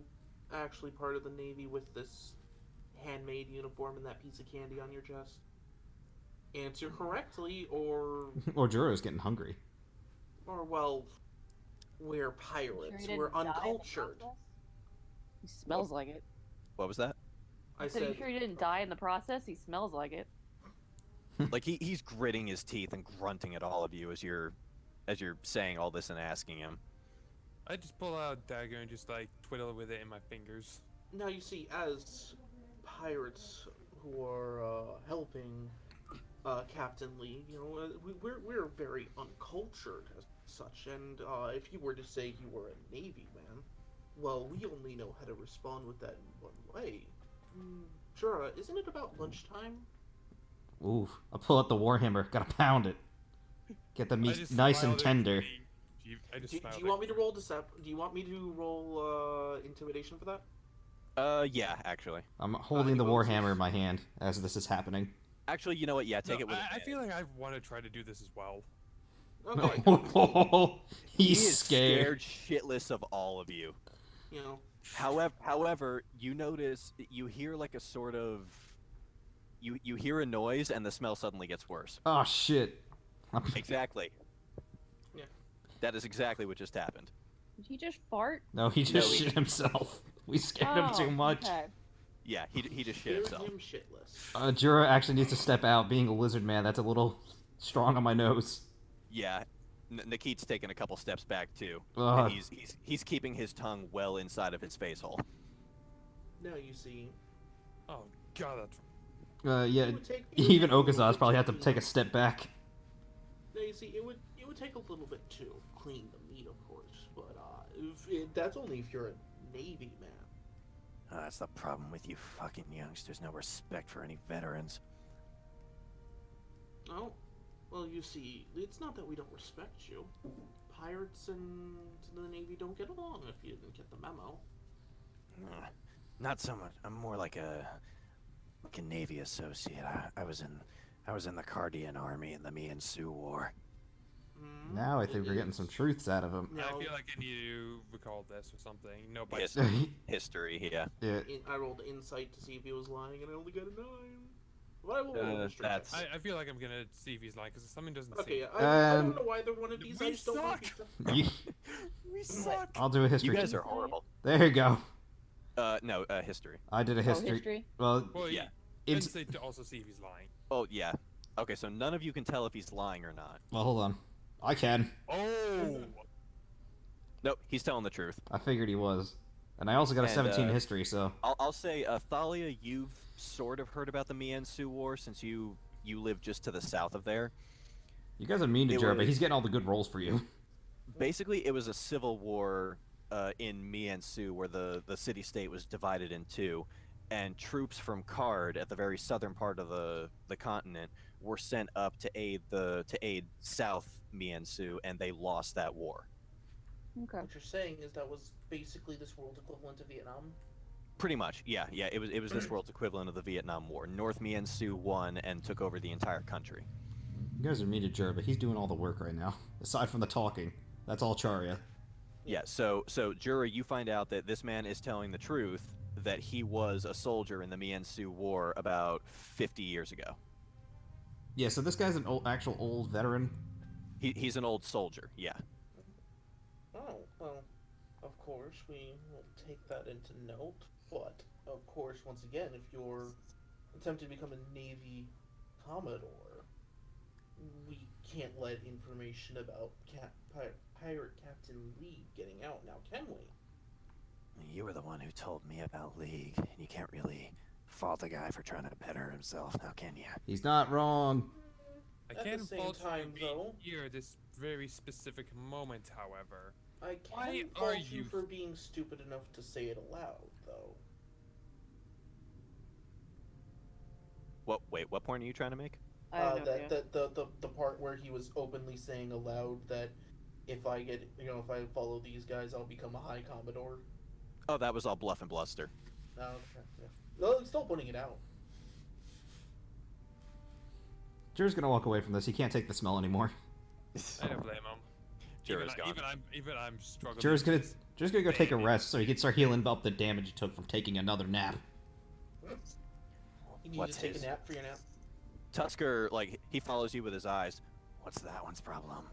actually part of the Navy with this handmade uniform and that piece of candy on your chest? Answer correctly, or Or Juro's getting hungry. well, we're Sure pirates. he didn't We're die in the uncultured. process? He smells like it. What was that? I So you said, sure he didn't die in the process? He smells like it. Like he's gritting his teeth and grunting at all of you as you're saying all this and asking him. I just pull out a dagger and just like twiddle with it in my fingers. now you see, as pirates who are helping Captain Lee, you know, we're very uncultured as such. And if you were to say you were a Navy man, well, we only know how to respond with that in one way. Sure, isn't it about lunchtime? Ooh, I pull out the warhammer. Gotta pound it. Get the I meat just nice and smiled at tender. Steve. I just Do smiled you want me at to roll Do you want me to roll intimidation for that? Yeah, actually. I'm holding the you want to- warhammer in my hand as this is happening. Actually, you know what? Yeah, take it with. I feel like I want to try to do this as well. Okay. He He's is scared. shitless of all of you. You know, However, you notice you hear like a sort of. You hear a noise and the smell suddenly gets worse. Oh shit. Exactly. Yeah. That is exactly what just happened. Did he just fart? No, he just No, he- shit himself. We scared him too much. Okay. Yeah, he just shit scared himself. him shitless. Jura actually needs to step out. Being a lizard man, that's a little strong on my nose. Yeah, Nikit's taking a couple steps back too. Ugh. And he's keeping his tongue well inside of his face hole. Now you see. Oh god, that's Yeah, it would take- even it would Okazaz probably have to take take a step back. Now you see, it would would take a little bit to clean the meat, of course, but that's only if you're a Navy man. That's the problem with you fucking youngsters. No respect for any veterans. Oh, well, you see, it's not that we don't respect you. Pirates and the Navy don't get along, if you didn't get the memo. Not so much. I'm more like a Navy associate. I was in the Cardian Army in the Mian Sioux War. Now I think we're getting some truths out of him. I feel like I need to recall this or something. No, but History, yeah. Yeah. I rolled insight to see if he was lying, and I only got a 9. But I will roll history check. that's- I feel like I'm gonna see if he's lying because something doesn't Okay, seem. I don't know either one of these. I We just don't want suck! you to- You- We suck. I'll do a history. You guys are horrible. There you go. No, history. I did a history. history? Well, Well, Yeah. yeah. it's, Insight to also see if he's lying. Oh, yeah. Okay, so none of you can tell if he's lying or not. well, hold on. I can. Oh. Nope, he's telling the truth. I figured he was. And I also got a And, 17 history, so. I'll say, Thalia, you've sort of heard about the Mian Sioux War since you live just to the south of there. You guys are mean to It Jared, but was- he's getting all the good rolls for you. Basically, it was a civil war in Mian Sioux where the city-state was divided in two, and troops from Card at the very southern part of the continent were sent up to aid South Mian Sioux, and they lost that war. Okay. What you're saying is that was basically this world equivalent to Vietnam? Pretty much, yeah. It was this world's equivalent of the Vietnam War. North Mian Sioux won and took over the entire country. You guys are mean to Jared, but he's doing all the work right now. Aside from the talking. That's all Charya. Yeah, so Jura, you find out that this man is telling the truth, that he was a soldier in the Mian Sioux War about 50 years ago. Yeah, so this guy's an actual old veteran. He's an old soldier, yeah. Oh, well, of course, we will take that into note. But, of course, once again, if you're attempting to become a Navy Commodore, we can't let information about Pirate Captain League getting out now, can we? You were the one who told me about League, and you can't really fault a guy for trying to better himself, now can you? He's not wrong. I At the can't same fault you time, for being though- here at this very specific moment, however. I Why can are fault you you- for being stupid enough to say it aloud, though. What point are you trying to make? I have no idea. The part where he was openly saying aloud that if I follow these guys, I'll become a High Commodore. Oh, that was all bluff and bluster. No, okay, yeah. No, I'm still pointing it out. Jared's gonna walk away from this. He can't take the smell anymore. I don't blame him. Jura's gone. Even I'm struggling. Jared's gonna with this. go take a rest so he can start healing up the damage he took from taking another nap. You need What's to take his- a nap for your nap. Tusker, he follows you with his eyes. What's that one's problem?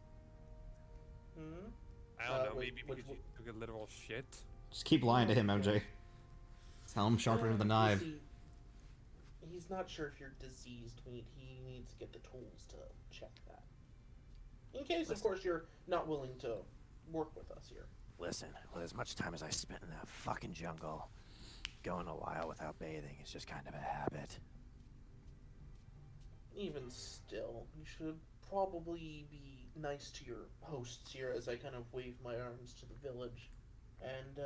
Hmm? I don't know. wait, Maybe which because you took a literal shit. Just keep lying to him, MJ. Tell him sharpen the You knife. see, he's not sure if you're diseased. He needs to get the tools to check that. In case, of course, you're not willing to work with us here. Listen, with as much time as I spent in that fucking jungle, going a while without bathing is just kind of a habit. Even still, you should probably be nice to your hosts here as I kind of wave my arms to the village. And,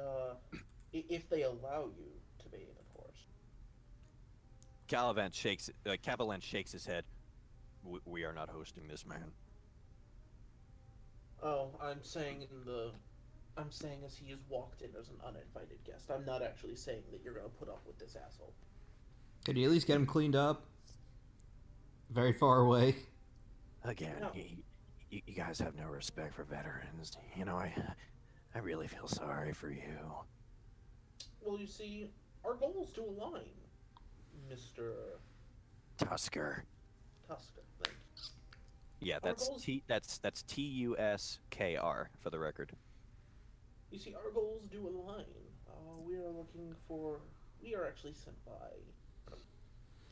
if they allow you to bathe, of course. Cavalan shakes his head. We are not hosting this man. Oh, I'm saying as he has walked in as an uninvited guest. I'm not actually saying that you're gonna put up with this asshole. Could you at least get him cleaned up? Very far away. Again, No. you guys have no respect for veterans. You know, I really feel sorry for you. Well, you see, our goals do align, Mr. Tusker. Tusker. Thank you. Yeah, that's goals- that's Tuskr for the record. You see, our goals do align. We are actually sent by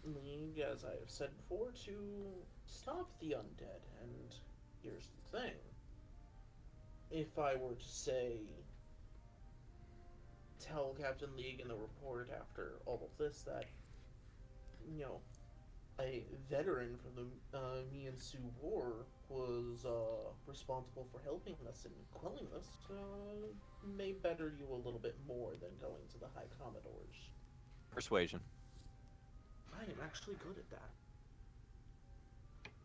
League, as I have said before, to stop the undead. And here's the thing. If I were to say, tell Captain League in the report after all of this that, a veteran from the Me and Sue War was responsible for helping us and quelling this, may better you a little bit more than going to the High Commodores. Persuasion. I am actually good at that.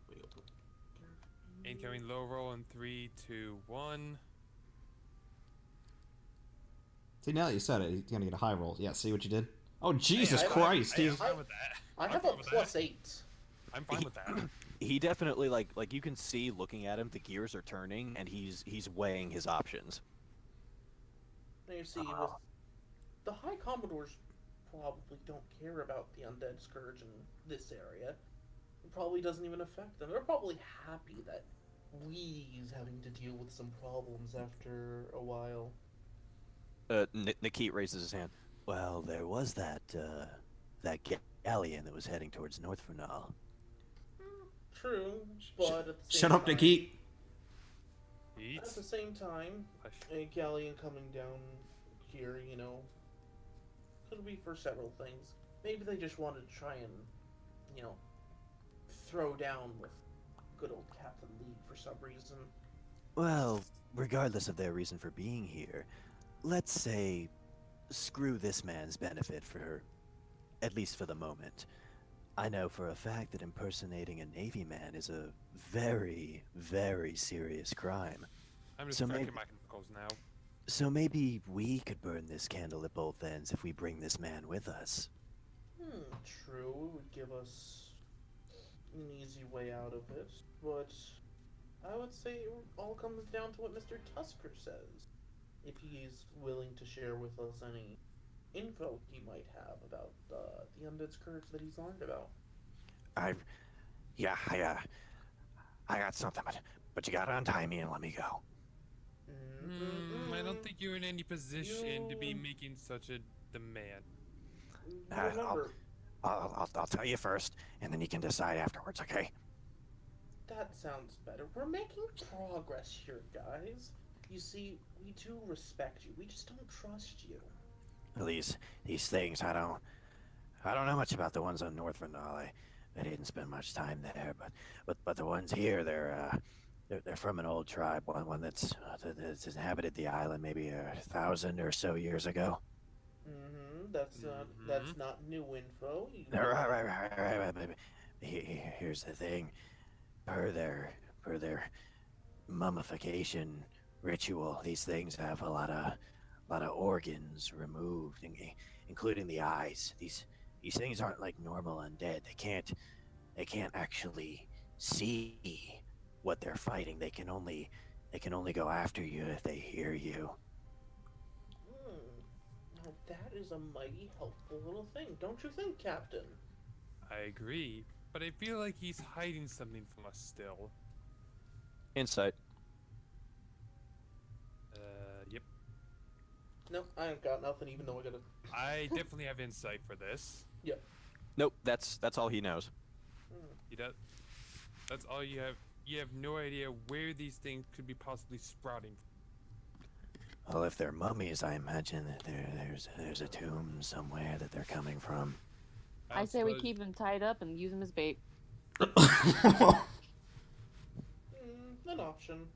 Wait, Incoming low roll in 3, 2, 1. See, now that you said it, he's gonna get a high roll. Yeah, see what you did? Oh, Jesus I- Christ! I'm he's... fine with that. I I'm have fine a with plus that. 8. I'm fine with that. He definitely like you can see looking at him, the gears are turning, and he's weighing his options. Now you see, with the High Commodores probably don't care about the undead scourge in this area. It probably doesn't even affect them. They're probably happy that we's having to deal with some problems after a while. Nikit raises his hand. Well, there was that galleon that was heading towards North Vernal. True, but at the same Shut up, time, Nikit! Eat. At the same time, Hush. a galleon coming down here, could be for several things. Maybe they just wanted to try and, throw down with good old Captain Lee for some reason. Well, regardless of their reason for being here, let's say, screw this man's benefit for, at least for the moment. I know for a fact that impersonating a Navy man is a very, very serious crime. I'm just So cracking maybe- my knuckles now. So maybe we could burn this candle at both ends if we bring this man with us. True, it would give us an easy way out of it, but I would say it all comes down to what Mr. Tusker says. If he's willing to share with us any info he might have about the undead scourge that he's learned about. I got something, but you gotta untie me and let me go. I don't think you're in any position to be You- making such a demand. Remember, I'll tell you first, and then you can decide afterwards, okay? that sounds better. We're making progress here, guys. You see, we do respect you. We just don't trust you. These things, I don't know much about the ones on North Vernal. I didn't spend much time there, but the ones here, they're from an old tribe, one that's inhabited the island maybe 1,000 or so years ago. That's not new info. Right. But here's the thing. Per their mummification ritual, these things have a lot of organs removed, including the eyes. These things aren't like normal undead. They can't actually see what they're fighting. They can only go after you if they hear you. Now that is a mighty helpful little thing, don't you think, Captain? I agree, but I feel like he's hiding something from us still. Insight. Yep. No, I ain't got nothing, even though I got a. I definitely have insight for this. Nope, that's all he knows. You does. That's all you have. You have no idea where these things could be possibly sprouting. Well, if they're mummies, I imagine that there's a tomb somewhere that they're coming from. I say we suppose- keep him tied up and use him as bait. An option.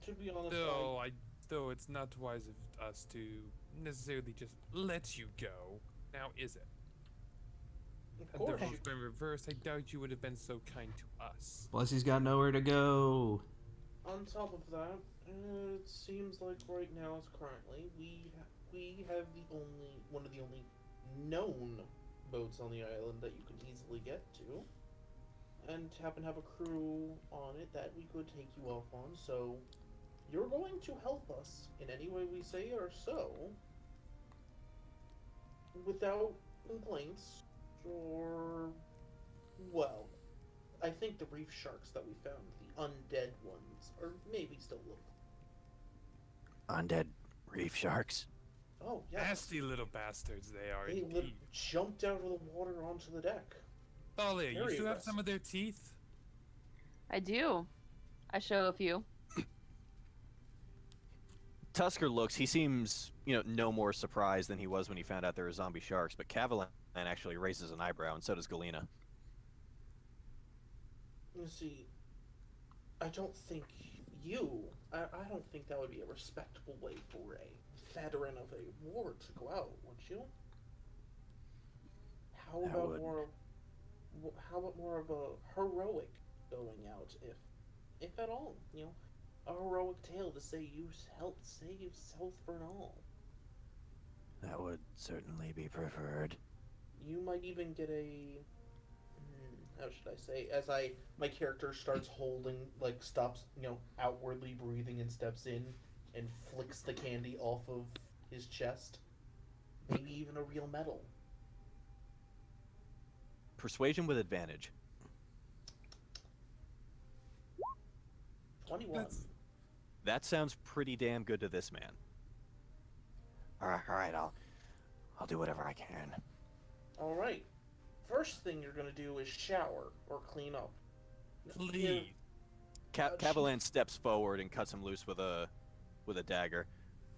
To be honest, Though it's not wise of us to necessarily just let you go. Now, is it? of Had course. the roles been reversed, I doubt you would have been so kind to us. Plus, he's got nowhere to go. On top of that, it seems like right now, as currently, we have one of the only known boats on the island that you can easily get to, and happen to have a crew on it that we could take you off on. So, you're going to help us in any way we say or so, without complaints, or well, I think the reef sharks that we found, the undead ones, are maybe still living. Undead reef sharks. Oh, yes. Nasty little bastards they are They indeed. jumped out of the water onto the deck. Thalia, you very still have aggressive. some of their teeth? I do. I show a few. Tusker looks, he seems, no more surprised than he was when he found out there were zombie sharks, but Cavalan actually raises an eyebrow, and so does Galena. You see, I don't think I don't think that would be a respectable way for a veteran of a war to go out, would you? How That about would. how about more of a heroic going out, if at all? You know, a heroic tale to say you helped save South Vernal. That would certainly be preferred. You might even get a how should I say? As my character starts holding, like stops, outwardly breathing and steps in and flicks the candy off of his chest. Maybe even a real medal. Persuasion with advantage. 21. That sounds pretty damn good to this man. All right, I'll do whatever I can. All right. First thing you're gonna do is shower or clean up. Please. Cavalan steps forward and cuts him loose with a dagger.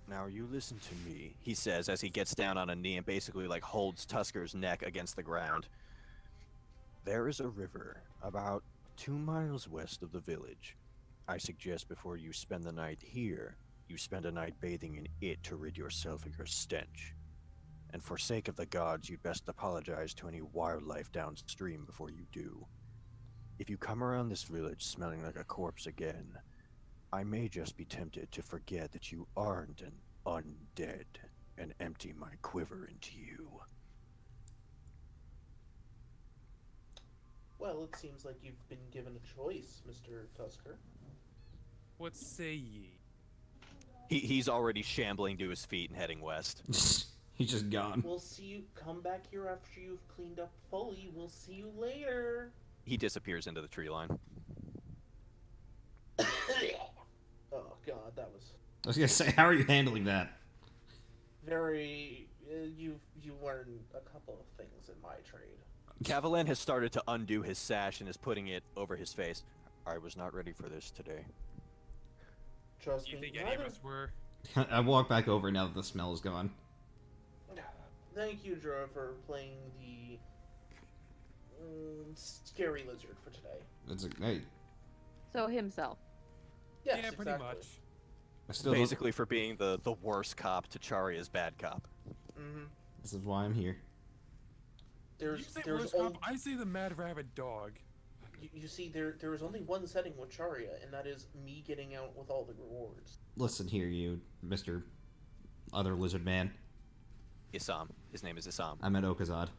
Now you listen to me, he says as he gets down on a knee and basically like holds Tusker's neck against the ground. There is a river about 2 miles west of the village. I suggest before you spend the night here, you spend a night bathing in it to rid yourself of your stench. And for sake of the gods, you'd best apologize to any wildlife downstream before you do. If you come around this village smelling like a corpse again, I may just be tempted to forget that you aren't an undead and empty my quiver into you. Well, it seems like you've been given a choice, Mr. Tusker. What say ye? He's already shambling to his feet and heading west. He's just gone. We'll see you. Come back here after you've cleaned up fully. We'll see you later. He disappears into the tree line. Oh God, that was I was gonna say, how are you handling that? very. You learned a couple of things in my trade. Cavalan has started to undo his sash and is putting it over his face. I was not ready for this today. Trust Do you me. think any of us were? I walk back over now that the smell is gone. Thank you, Dra, for playing the scary lizard for today. It's hey, So himself. Yes, Yeah, pretty exactly. much. I still don't- Basically for being the worst cop to Charia's bad cop. Mm-hmm. This is why I'm here. You say There's worst only cop, I say the mad rabbit dog. you see there is only one setting with Charia, and that is me getting out with all the rewards. Listen here, you, Mr. Other Lizard Man. Isam. His name is Isam. I meant Okazad.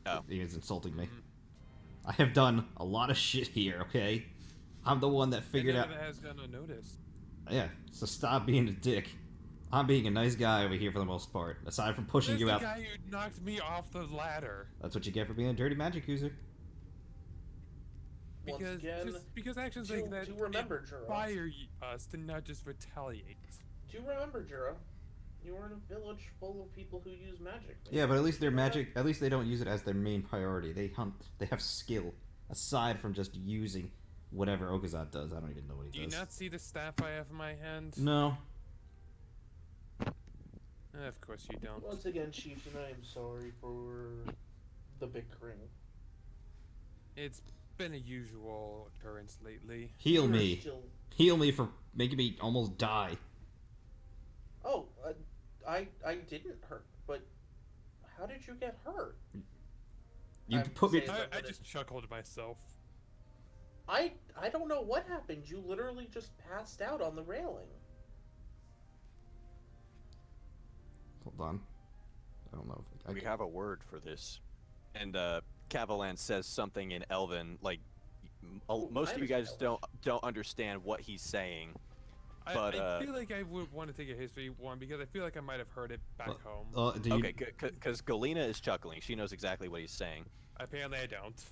Oh. He is insulting me. I have done a lot of shit here, okay? I'm the one that figured out. That has gone unnoticed. Yeah, so stop being a dick. I'm being a nice guy over here for the most part. Aside from pushing That's you the out. guy who knocked me off the ladder. That's what you get for being a dirty magic user. Once Because again, because actions do, like that do remember, Jura. inspire us to not just retaliate. Do remember, Jura. You are in a village full of people who use magic. man. Yeah, but at least their magic, at least they don't use it as their main priority. They hunt. They have skill. Aside from just using whatever Okazad does. I don't even know what Do he you does. not see the staff I have in my hand? No. Of course you don't. Once again, Chieftain, I am sorry for the bickering. It's been a usual occurrence lately. Heal You are me. still- Heal me for making me almost die. Oh, I didn't hurt, but how did you get hurt? You I'm put me. saying- I just chuckled to myself. I don't know what happened. You literally just passed out on the railing. Hold on. I don't know. If We have a word for this. And Cavalan says something in Elven, like most of you guys understand don't understand what he's saying. I But, feel like I would want to take a history one because I feel like I might have heard it back home. Do you, Okay, because Galena is chuckling. She knows exactly what he's saying. Apparently I don't.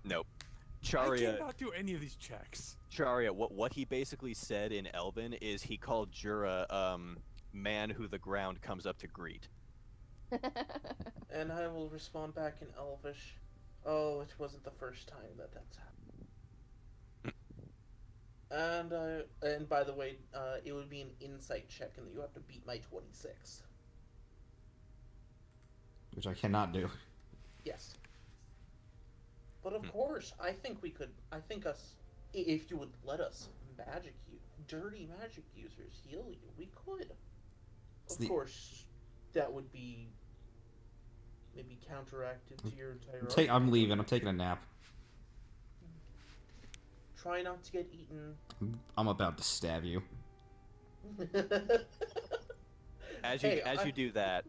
Nope. I Charia, cannot do any of these checks. Charia, what he basically said in Elven is he called Jura man who the ground comes up to greet. And I will respond back in Elvish. Oh, it wasn't the first time that's happened. And by the way, it would be an insight check, and you have to beat my 26. which I cannot do. Yes. But of course, I think we could. I think us, if you would let us, dirty magic users heal you, we could. It's Of the- course, that would be maybe counteracted to your entire. I'm argument. leaving. I'm taking a nap. Try not to get eaten. I'm about to stab you. As you do that,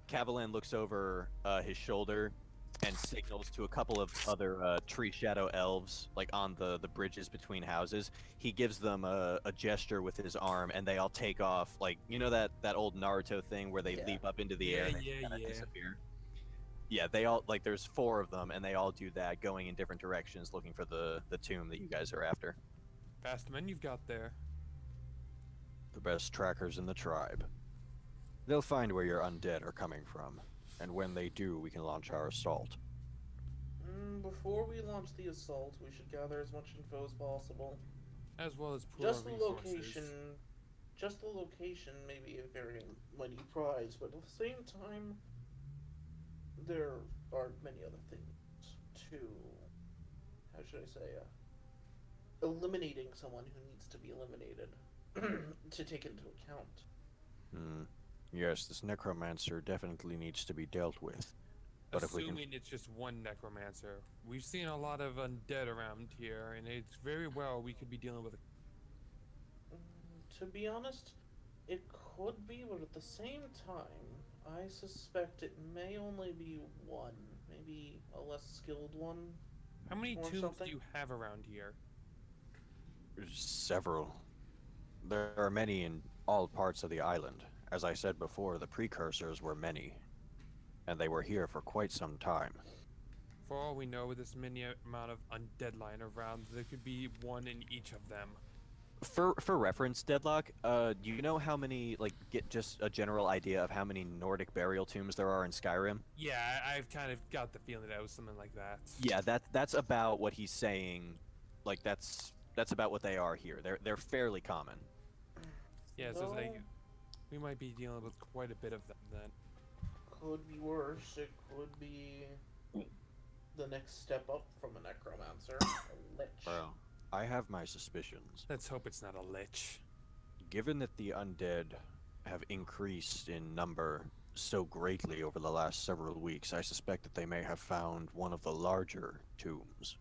Cavalan looks over his shoulder and signals to a couple of other tree shadow elves, like on the bridges between houses. He gives them a gesture with his arm, and they all take off, like, you know that old Naruto thing where they Yeah. leap up into the air and Yeah, they kinda yeah. disappear. Yeah, they all, like, there's 4 of them, and they all do that, going in different directions, looking for the tomb that you guys are after. Fast men you've got there. The best trackers in the tribe. They'll find where your undead are coming from, and when they do, we can launch our assault. Before we launch the assault, we should gather as much info as possible. As well as pool Just our the resources. location may be a very mighty prize, but at the same time, there are many other things to, how should I say, eliminating someone who needs to be eliminated to take into account. Yes, this necromancer definitely needs to be dealt with. But if we Assuming can... it's just one necromancer. We've seen a lot of undead around here, and it's very well we could be dealing with To be honest, it could be, but at the same time, I suspect it may only be one, maybe a less skilled one. How many Or tombs something? do you have around here? Several. There are many in all parts of the island. As I said before, the precursors were many, and they were here for quite some time. For all we know, with this many amount of undead lying around, there could be one in each of them. For reference, Deadlock, do you know how many, like, get just a general idea of how many Nordic burial tombs there are in Skyrim? Yeah, I've kind of got the feeling that it was something like that. Yeah, that's about what he's saying. Like, that's about what they are here. They're fairly common. Yeah, so it's like, No. we might be dealing with quite a bit of them then. Could be worse. It could be the next step up from a necromancer, a lich. Well, I have my suspicions. Let's hope it's not a lich. Given that the undead have increased in number so greatly over the last several weeks, I suspect that they may have found one of the larger tombs.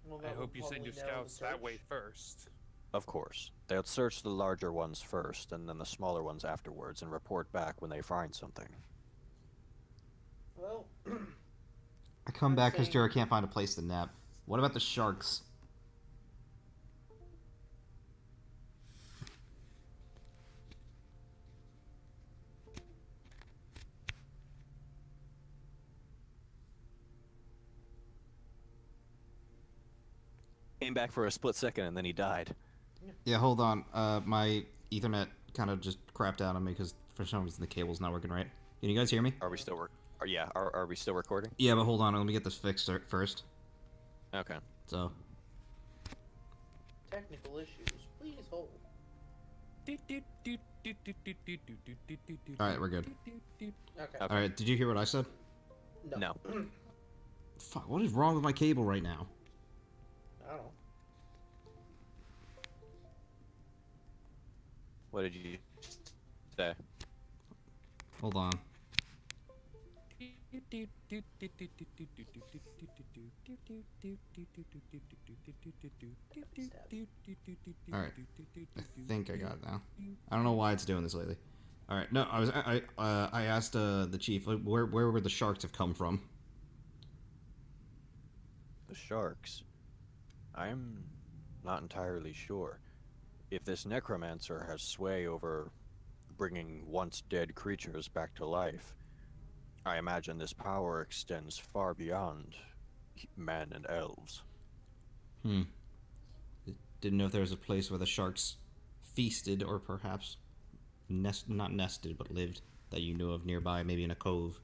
Well, I that hope would you send probably your narrow the scouts that way search. first. Of course. They'll search the larger ones first, and then the smaller ones afterwards, and report back when they find something. Well, I come back because saying- Jared can't find a place to nap. What about the sharks? Came back for a split second, and then he died. Yeah, hold on. My Ethernet kind of just crapped out on me because for some reason the cable's not working right. Can you guys hear me? Are we still are we still recording? Yeah, but hold on. Let me get this fixed first. Okay. So, technical issues. Please hold. alright, we're good. Okay. Okay. Alright, did you hear what I said? No. Fuck, what is wrong with my cable right now? I don't know. What did you say? Hold on. Alright. I think I got it now. I don't know why it's doing this lately. Alright, no, I asked the chief where would the sharks have come from? The sharks. I'm not entirely sure. If this necromancer has sway over bringing once dead creatures back to life, I imagine this power extends far beyond men and elves. Didn't know if there was a place where the sharks feasted or perhaps not nested but lived that you knew of nearby, maybe in a cove.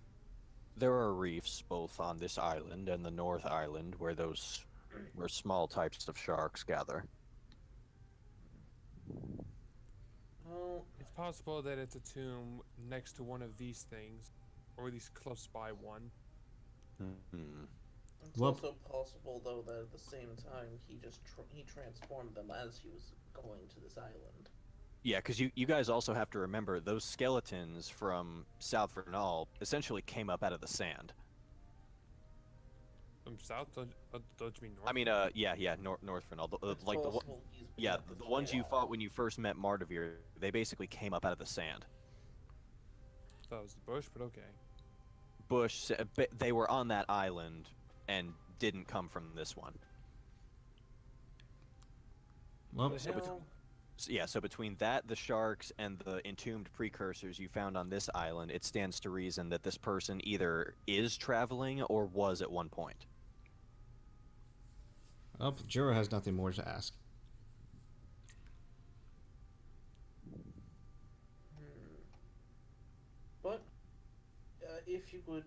There are reefs both on this island and the North Island where small types of sharks gather. Well, It's possible that it's a tomb next to one of these things, or at least close by one. Hmm. It's Well- also possible, though, that at the same time he just he transformed them as he was going to this island. Yeah, because you guys also have to remember those skeletons from South Vernal essentially came up out of the sand. From south, don't you mean north? I mean, yeah, North Vernal. It's Like the possible he's been yeah, up the for ones a you while. fought when you first met Mardavir, they basically came up out of the sand. That was the bush, but okay. Bush, they were on that island and didn't come from this one. Well, The So bet- hell? So between that, the sharks, and the entombed precursors you found on this island, it stands to reason that this person either is traveling or was at one point. oh, Juro has nothing more to ask. But if you would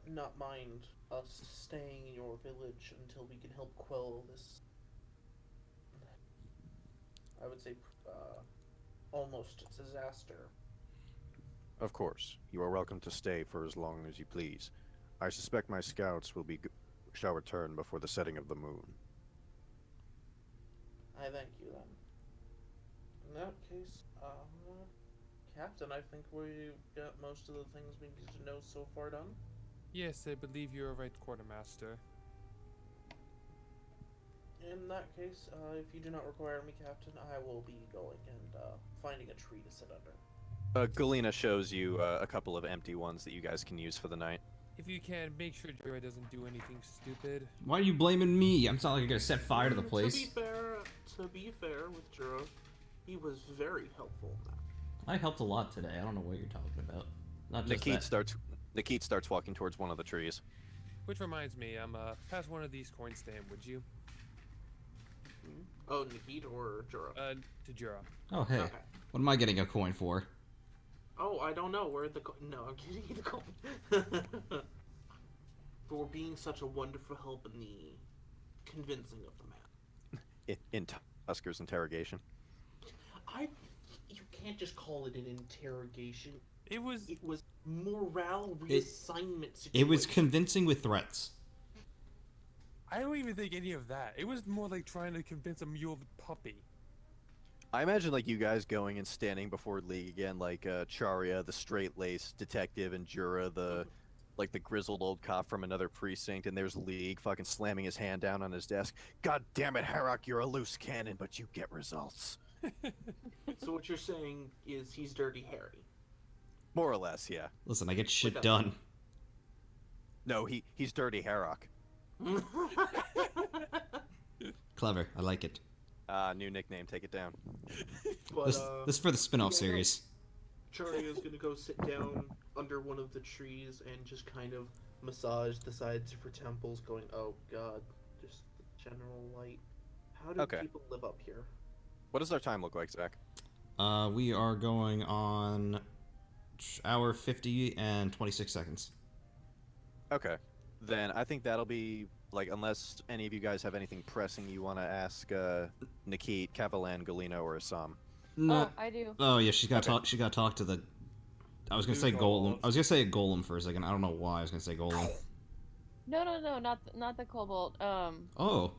not mind us staying in your village until we can help quell this, I would say, almost disaster. Of course, you are welcome to stay for as long as you please. I suspect my scouts shall return before the setting of the moon. I thank you then. In that case, Captain, I think we've got most of the things we need to know so far done. Yes, I believe you're right, quartermaster. In that case, if you do not require me, Captain, I will be going and finding a tree to sit under. Galena shows you a couple of empty ones that you guys can use for the night. If you can, make sure Joy doesn't do anything stupid. Why are you blaming me? I'm not like I'm gonna set fire to the place. To be fair with Juro, he was very helpful in that. I helped a lot today. I don't know what you're talking about. Not just Nikit starts walking towards one of the trees. Which reminds me, pass one of these coins to him, would you? Oh, Nikita or Juro? To Jura. Oh, hey. Okay. What am I getting a coin for? Oh, I don't know where the no, I'm kidding. The coin. For being such a wonderful help in the convincing of the man. In Tusker's interrogation. You can't just call it an interrogation. It was. It was morale reassignment situation. It was convincing with threats. I don't even think any of that. It was more like trying to convince a muled puppy. I imagine like you guys going and standing before League again, like Charia, the straight-laced detective, and Jura, the grizzled old cop from another precinct, and there's League fucking slamming his hand down on his desk. God damn it, Harrock, you're a loose cannon, but you get results. So what you're saying is he's Dirty Harry. More or less, yeah. Listen, I get shit Wait, done. No, he's Dirty Harrock. Clever. I like it. New nickname, take it down. But This is for the spin-off yeah. series. Charlie is gonna go sit down under one of the trees and just kind of massage the sides of her temples, going, "Oh God, just the general light. How do Okay. people live up here?" What does our time look like, Zach? We are going on hour 50 and 26 seconds. Okay. Then I think that'll be, like, unless any of you guys have anything pressing you want to ask Nikit, Kavalan, Galena, or Assam. No. I do. Oh yeah, she's got to Okay. talk. She got to talk to the. I was gonna Two say golem. kobolds. I was gonna say golem for a second. I don't know why I was gonna say golem. No, not the cobalt. Oh.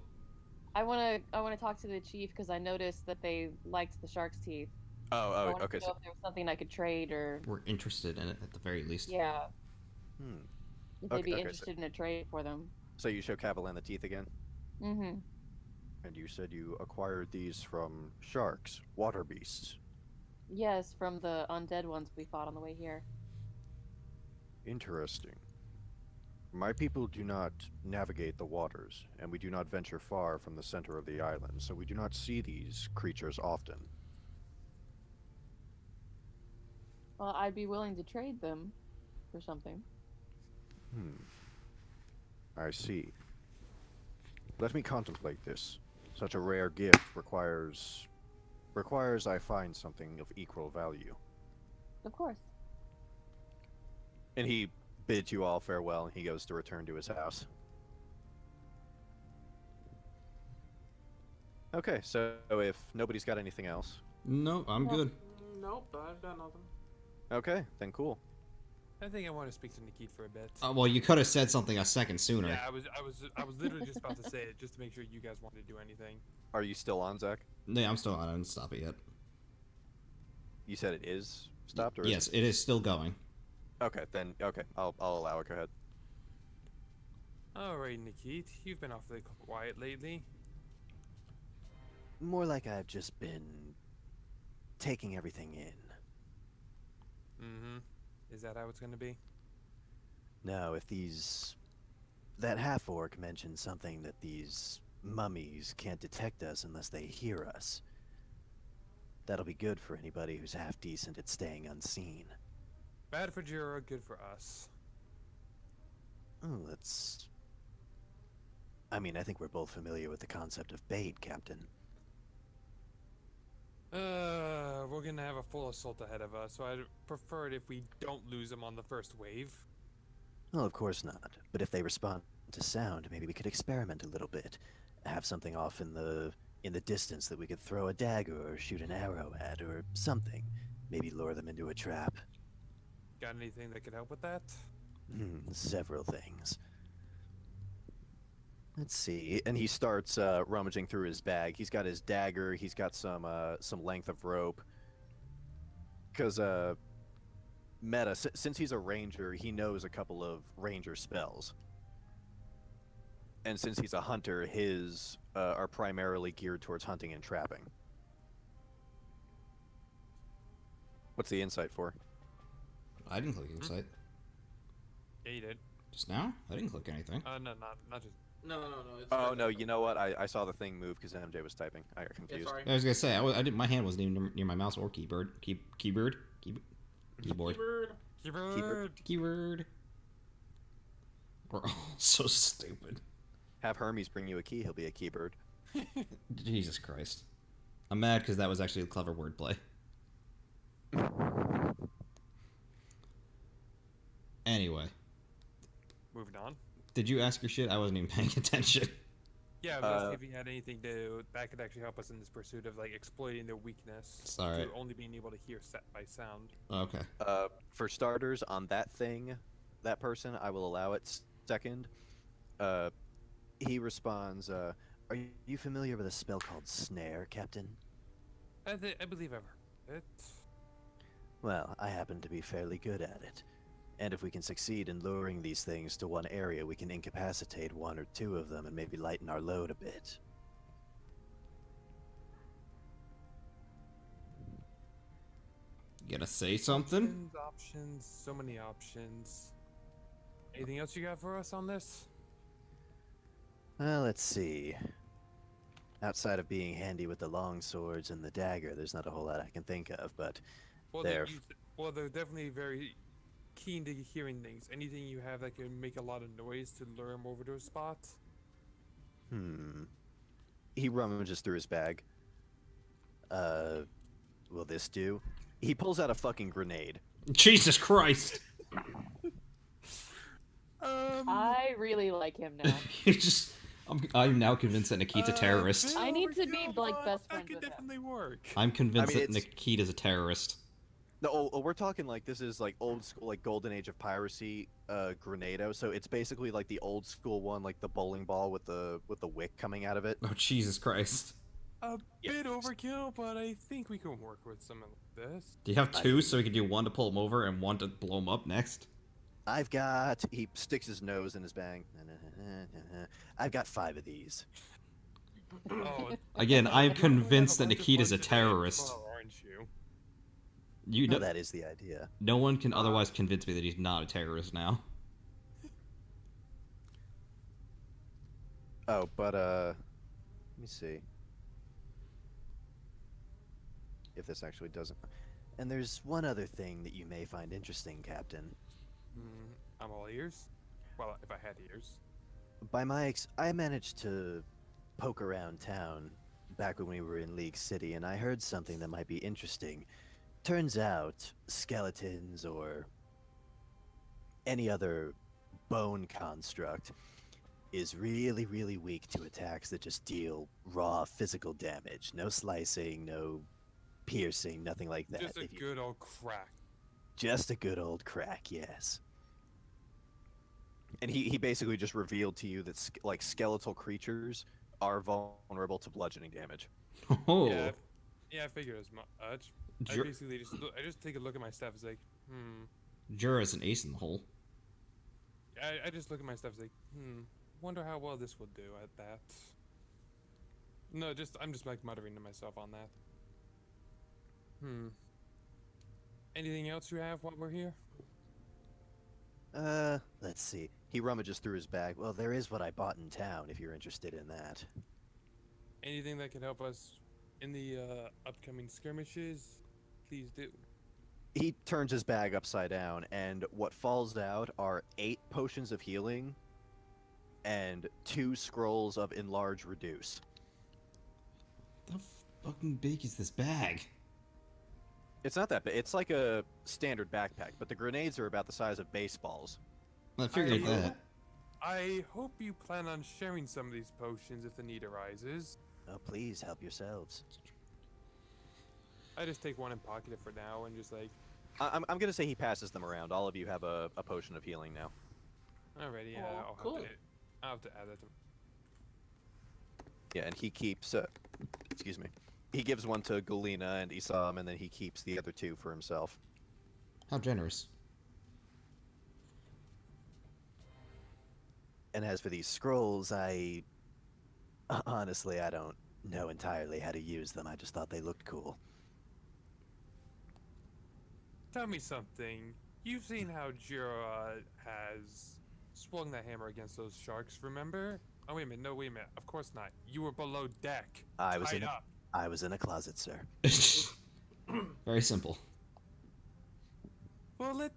I wanna talk to the chief because I noticed that they liked the shark's teeth. I Oh, wanted okay. to know if there was something I could trade or We're interested in it at the very least. yeah, if they'd Okay, be okay, so- interested in a trade for them. So you show Kavalan the teeth again? Mm-hmm. And you said you acquired these from sharks, water beasts. Yes, from the undead ones we fought on the way here. Interesting. My people do not navigate the waters, and we do not venture far from the center of the island, so we do not see these creatures often. Well, I'd be willing to trade them for something. I see. Let me contemplate this. Such a rare gift requires I find something of equal value. Of course. And he bids you all farewell, and he goes to return to his house. Okay, so if nobody's got anything else, No, I'm No. good. Nope, I've got nothing. okay, then cool. I think I want to speak to Nikit for a bit. Well, you could have said something a second sooner. Yeah, I was literally just about to say it, just to make sure you guys wanted to do anything. Are you still on, Zach? Yeah, I'm still on. I didn't stop it yet. You said it is stopped, or Yes, Is it is still going. Okay, then okay, I'll allow it. Go ahead. Alright, Nikit, you've been awfully quiet lately. More like I've just been taking everything in. Mm-hmm. Is that how it's gonna be? Now, if that half-orc mentioned something that these mummies can't detect us unless they hear us, that'll be good for anybody who's half-decent at staying unseen. Bad for Jira, good for us. Oh, I mean, I think we're both familiar with the concept of bait, Captain. We're gonna have a full assault ahead of us, so I'd prefer it if we don't lose them on the first wave. Well, of course not. But if they respond to sound, maybe we could experiment a little bit. Have something off in the distance that we could throw a dagger or shoot an arrow at, or something. Maybe lure them into a trap. Got anything that could help with that? Several things. Let's see. And he starts rummaging through his bag. He's got his dagger. He's got some length of rope. Because Meta, since he's a ranger, he knows a couple of ranger spells. And since he's a hunter, his are primarily geared towards hunting and trapping. What's the insight for? I didn't click insight. Yeah, you did. Just now? I didn't click anything. No, not just. No. It's Oh right no, there. you know what? I saw the thing move because MJ was typing. I got Yeah, confused. sorry. I was gonna say I didn't. My hand wasn't even near my mouse or keyboard. Keyboard. Keyboard. Keyword. We're all so stupid. Have Hermes bring you a key. He'll be a keybird. Jesus Christ. I'm mad because that was actually a clever wordplay. Anyway, Moving on. did you ask your shit? I wasn't even paying attention. Yeah, I was asking if you had anything that could actually help us in this pursuit of like exploiting their weakness Sorry. to only being able to hear set by sound. Okay. For starters, on that person, I will allow it. Second, he responds, "Are you familiar with a spell called Snare, Captain?" I believe I've heard it. Well, I happen to be fairly good at it. And if we can succeed in luring these things to one area, we can incapacitate one or two of them and maybe lighten our load a bit. You gonna say something? Options, so many options. Anything else you got for us on this? Well, let's see. Outside of being handy with the long swords and the dagger, there's not a whole lot I can think of, but Well, There. they're definitely very keen to hearing things. Anything you have that can make a lot of noise to lure them over to a spot? He rummages through his bag. Will this do? He pulls out a fucking grenade. Jesus Christ! I really like him now. You just. I'm now convinced that Nikita's a terrorist. I need to be, like, best That friends could with him. definitely work. I'm convinced I mean, that Nikita's a terrorist. No, we're talking like this is like old school, like golden age of piracy, Grenado. So it's basically like the old school one, like the bowling ball with the wick coming out of it. Oh, Jesus Christ. A bit overkill, but I think we can work with something like this. Do you have two so we can do one to pull him over and one to blow him up next? He sticks his nose in his bag. I've got 5 of these. Oh, Again, I'm have a convinced that bunch of Nikita's a ones today, terrorist. tomorrow, aren't you? You No, know, that is the idea. no one can otherwise convince me that he's not a terrorist now. Oh, but let me see if this actually doesn't. And there's one other thing that you may find interesting, Captain. I'm all ears. Well, if I had ears. I managed to poke around town back when we were in League City, and I heard something that might be interesting. Turns out, skeletons or any other bone construct is really, really weak to attacks that just deal raw physical damage. No slicing, no piercing, nothing like that. Just a If you- good old crack. Just a good old crack, yes. And he basically just revealed to you that like skeletal creatures are vulnerable to bludgeoning damage. Oh, Yeah, I figured as much. I Jur- basically just take a look at my stuff. It's like, Jura's an ace in the hole. I just look at my stuff. It's like, wonder how well this will do at that. No, I'm just like muttering to myself on that. Anything else you have while we're here? Let's see. He rummages through his bag. Well, there is what I bought in town, if you're interested in that. Anything that can help us in the upcoming skirmishes? Please do. He turns his bag upside down, and what falls out are 8 potions of healing and 2 scrolls of enlarge reduce. How fucking big is this bag? It's not that big. It's like a standard backpack, but the grenades are about the size of baseballs. I figured I- that. I hope you plan on sharing some of these potions if the need arises. Oh, please help yourselves. I just take one and pocket it for now and just like, I'm gonna say he passes them around. All of you have a potion of healing now. alrighty, yeah, Oh, cool. I'll have to add that to. Yeah, and he keeps. Excuse me. He gives one to Galena and Isam, and then he keeps the other 2 for himself. How generous. And as for these scrolls, honestly, I don't know entirely how to use them. I just thought they looked cool. Tell me something. You've seen how Jira has swung that hammer against those sharks, remember? Oh, wait a minute. No, wait a minute. Of course not. You were below deck. I was tied in up. I was in a closet, sir. Very simple. Well, let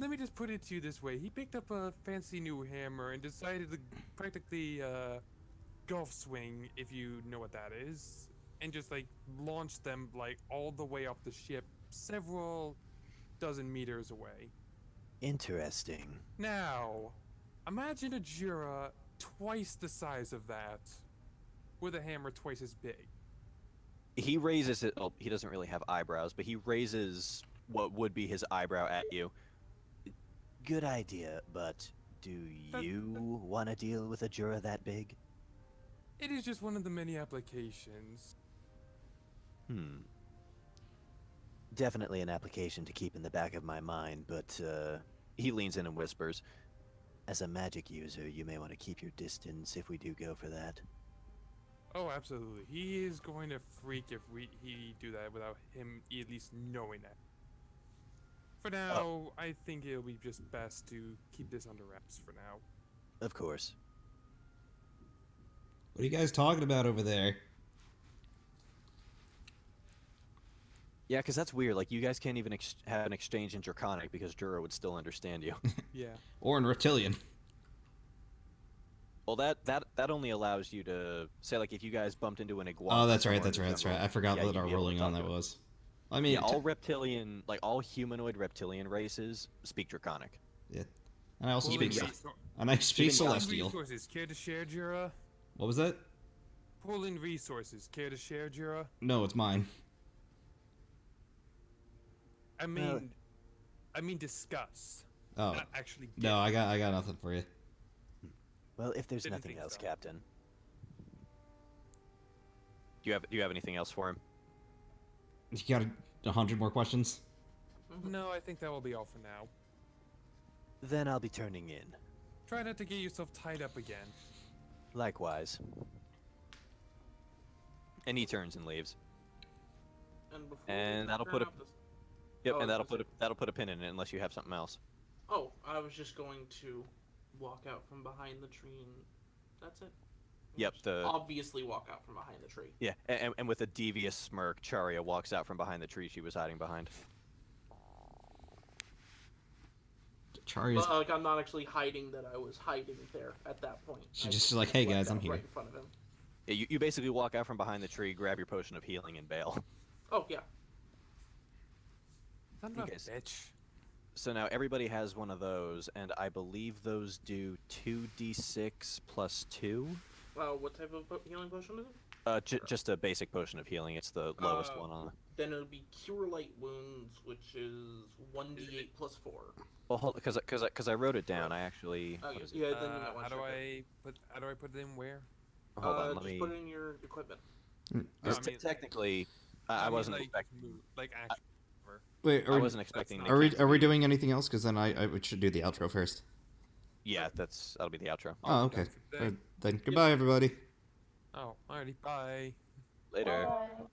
me just put it to you this way. He picked up a fancy new hammer and decided to practically golf swing, if you know what that is, and just like launch them like all the way off the ship, several dozen meters away. Interesting. Now, imagine a Jura twice the size of that, with a hammer twice as big. He raises it. Oh, he doesn't really have eyebrows, but he raises what would be his eyebrow at you. Good idea, but do you want to deal with a Jura that big? It is just one of the many applications. Definitely an application to keep in the back of my mind, but He leans in and whispers. as a magic user, you may want to keep your distance if we do go for that. Oh, absolutely. He is going to freak if he do that without him at least knowing that. For now, I think it'll be just best to keep this under wraps for now. Of course. What are you guys talking about over there? Yeah, because that's weird. Like, you guys can't even have an exchange in Draconic because Jura would still understand you. Yeah. Or in Reptilian. Well, that only allows you to say, like, if you guys bumped into an iguana. Oh, that's right, somewhere in that's the right, that's jungle, right. I forgot yeah, what you'd our be able to rolling talk on that to it. was. I mean, Yeah, all reptilian, like all humanoid reptilian races speak Draconic. yeah. And I also Even speak, God. and I speak Even God. Celestial. Resources, care to share, Jura? What was that? Pull in resources, care to share, Jura? No, it's mine. I mean, discuss. Oh, Not actually. no, I got nothing for you. Well, if there's Didn't nothing think else, so. Captain. Do you have anything else for him? You got 100 more questions? No, I think that will be all for now. Then I'll be turning in. Try not to get yourself tied up again. Likewise. And he turns and leaves. And before And we that'll turn put a- off this- Yep, Oh, and that'll that's put a pin in it unless you have something else. Oh, I was just going to walk out from behind the tree and that's it. Yep, Just the- obviously walk out from behind the tree. Yeah, and with a devious smirk, Charia walks out from behind the tree she was hiding behind. Chari's. But like I'm not actually hiding that I was hiding there at that point. She's I just like, "Hey, walked guys, I'm out here." Right in front of him. Yeah, you basically walk out from behind the tree, grab your potion of healing, and bail. Oh yeah. Son of a guys- bitch. So now everybody has one of those, and I believe those do 2d6 plus 2. What type of healing potion is it? Just a basic potion of healing. It's the lowest one on. Then it would be Cure Light Wounds, which is 1d8 plus 4. Well, because I wrote it down. I actually. Okay, what is it? yeah, then you might want how to do check I put it in where? Hold on, let just me. put it in your equipment. Because I mean- technically, I I mean, wasn't like, expecting. like actual. Wait, I wasn't expecting. not- the are we king are to we be- doing anything else? Because then I should do the outro first. Yeah, that'll be the outro. Oh, okay. That's the thing. Then goodbye, everybody. Oh, alrighty, bye. Later. Bye.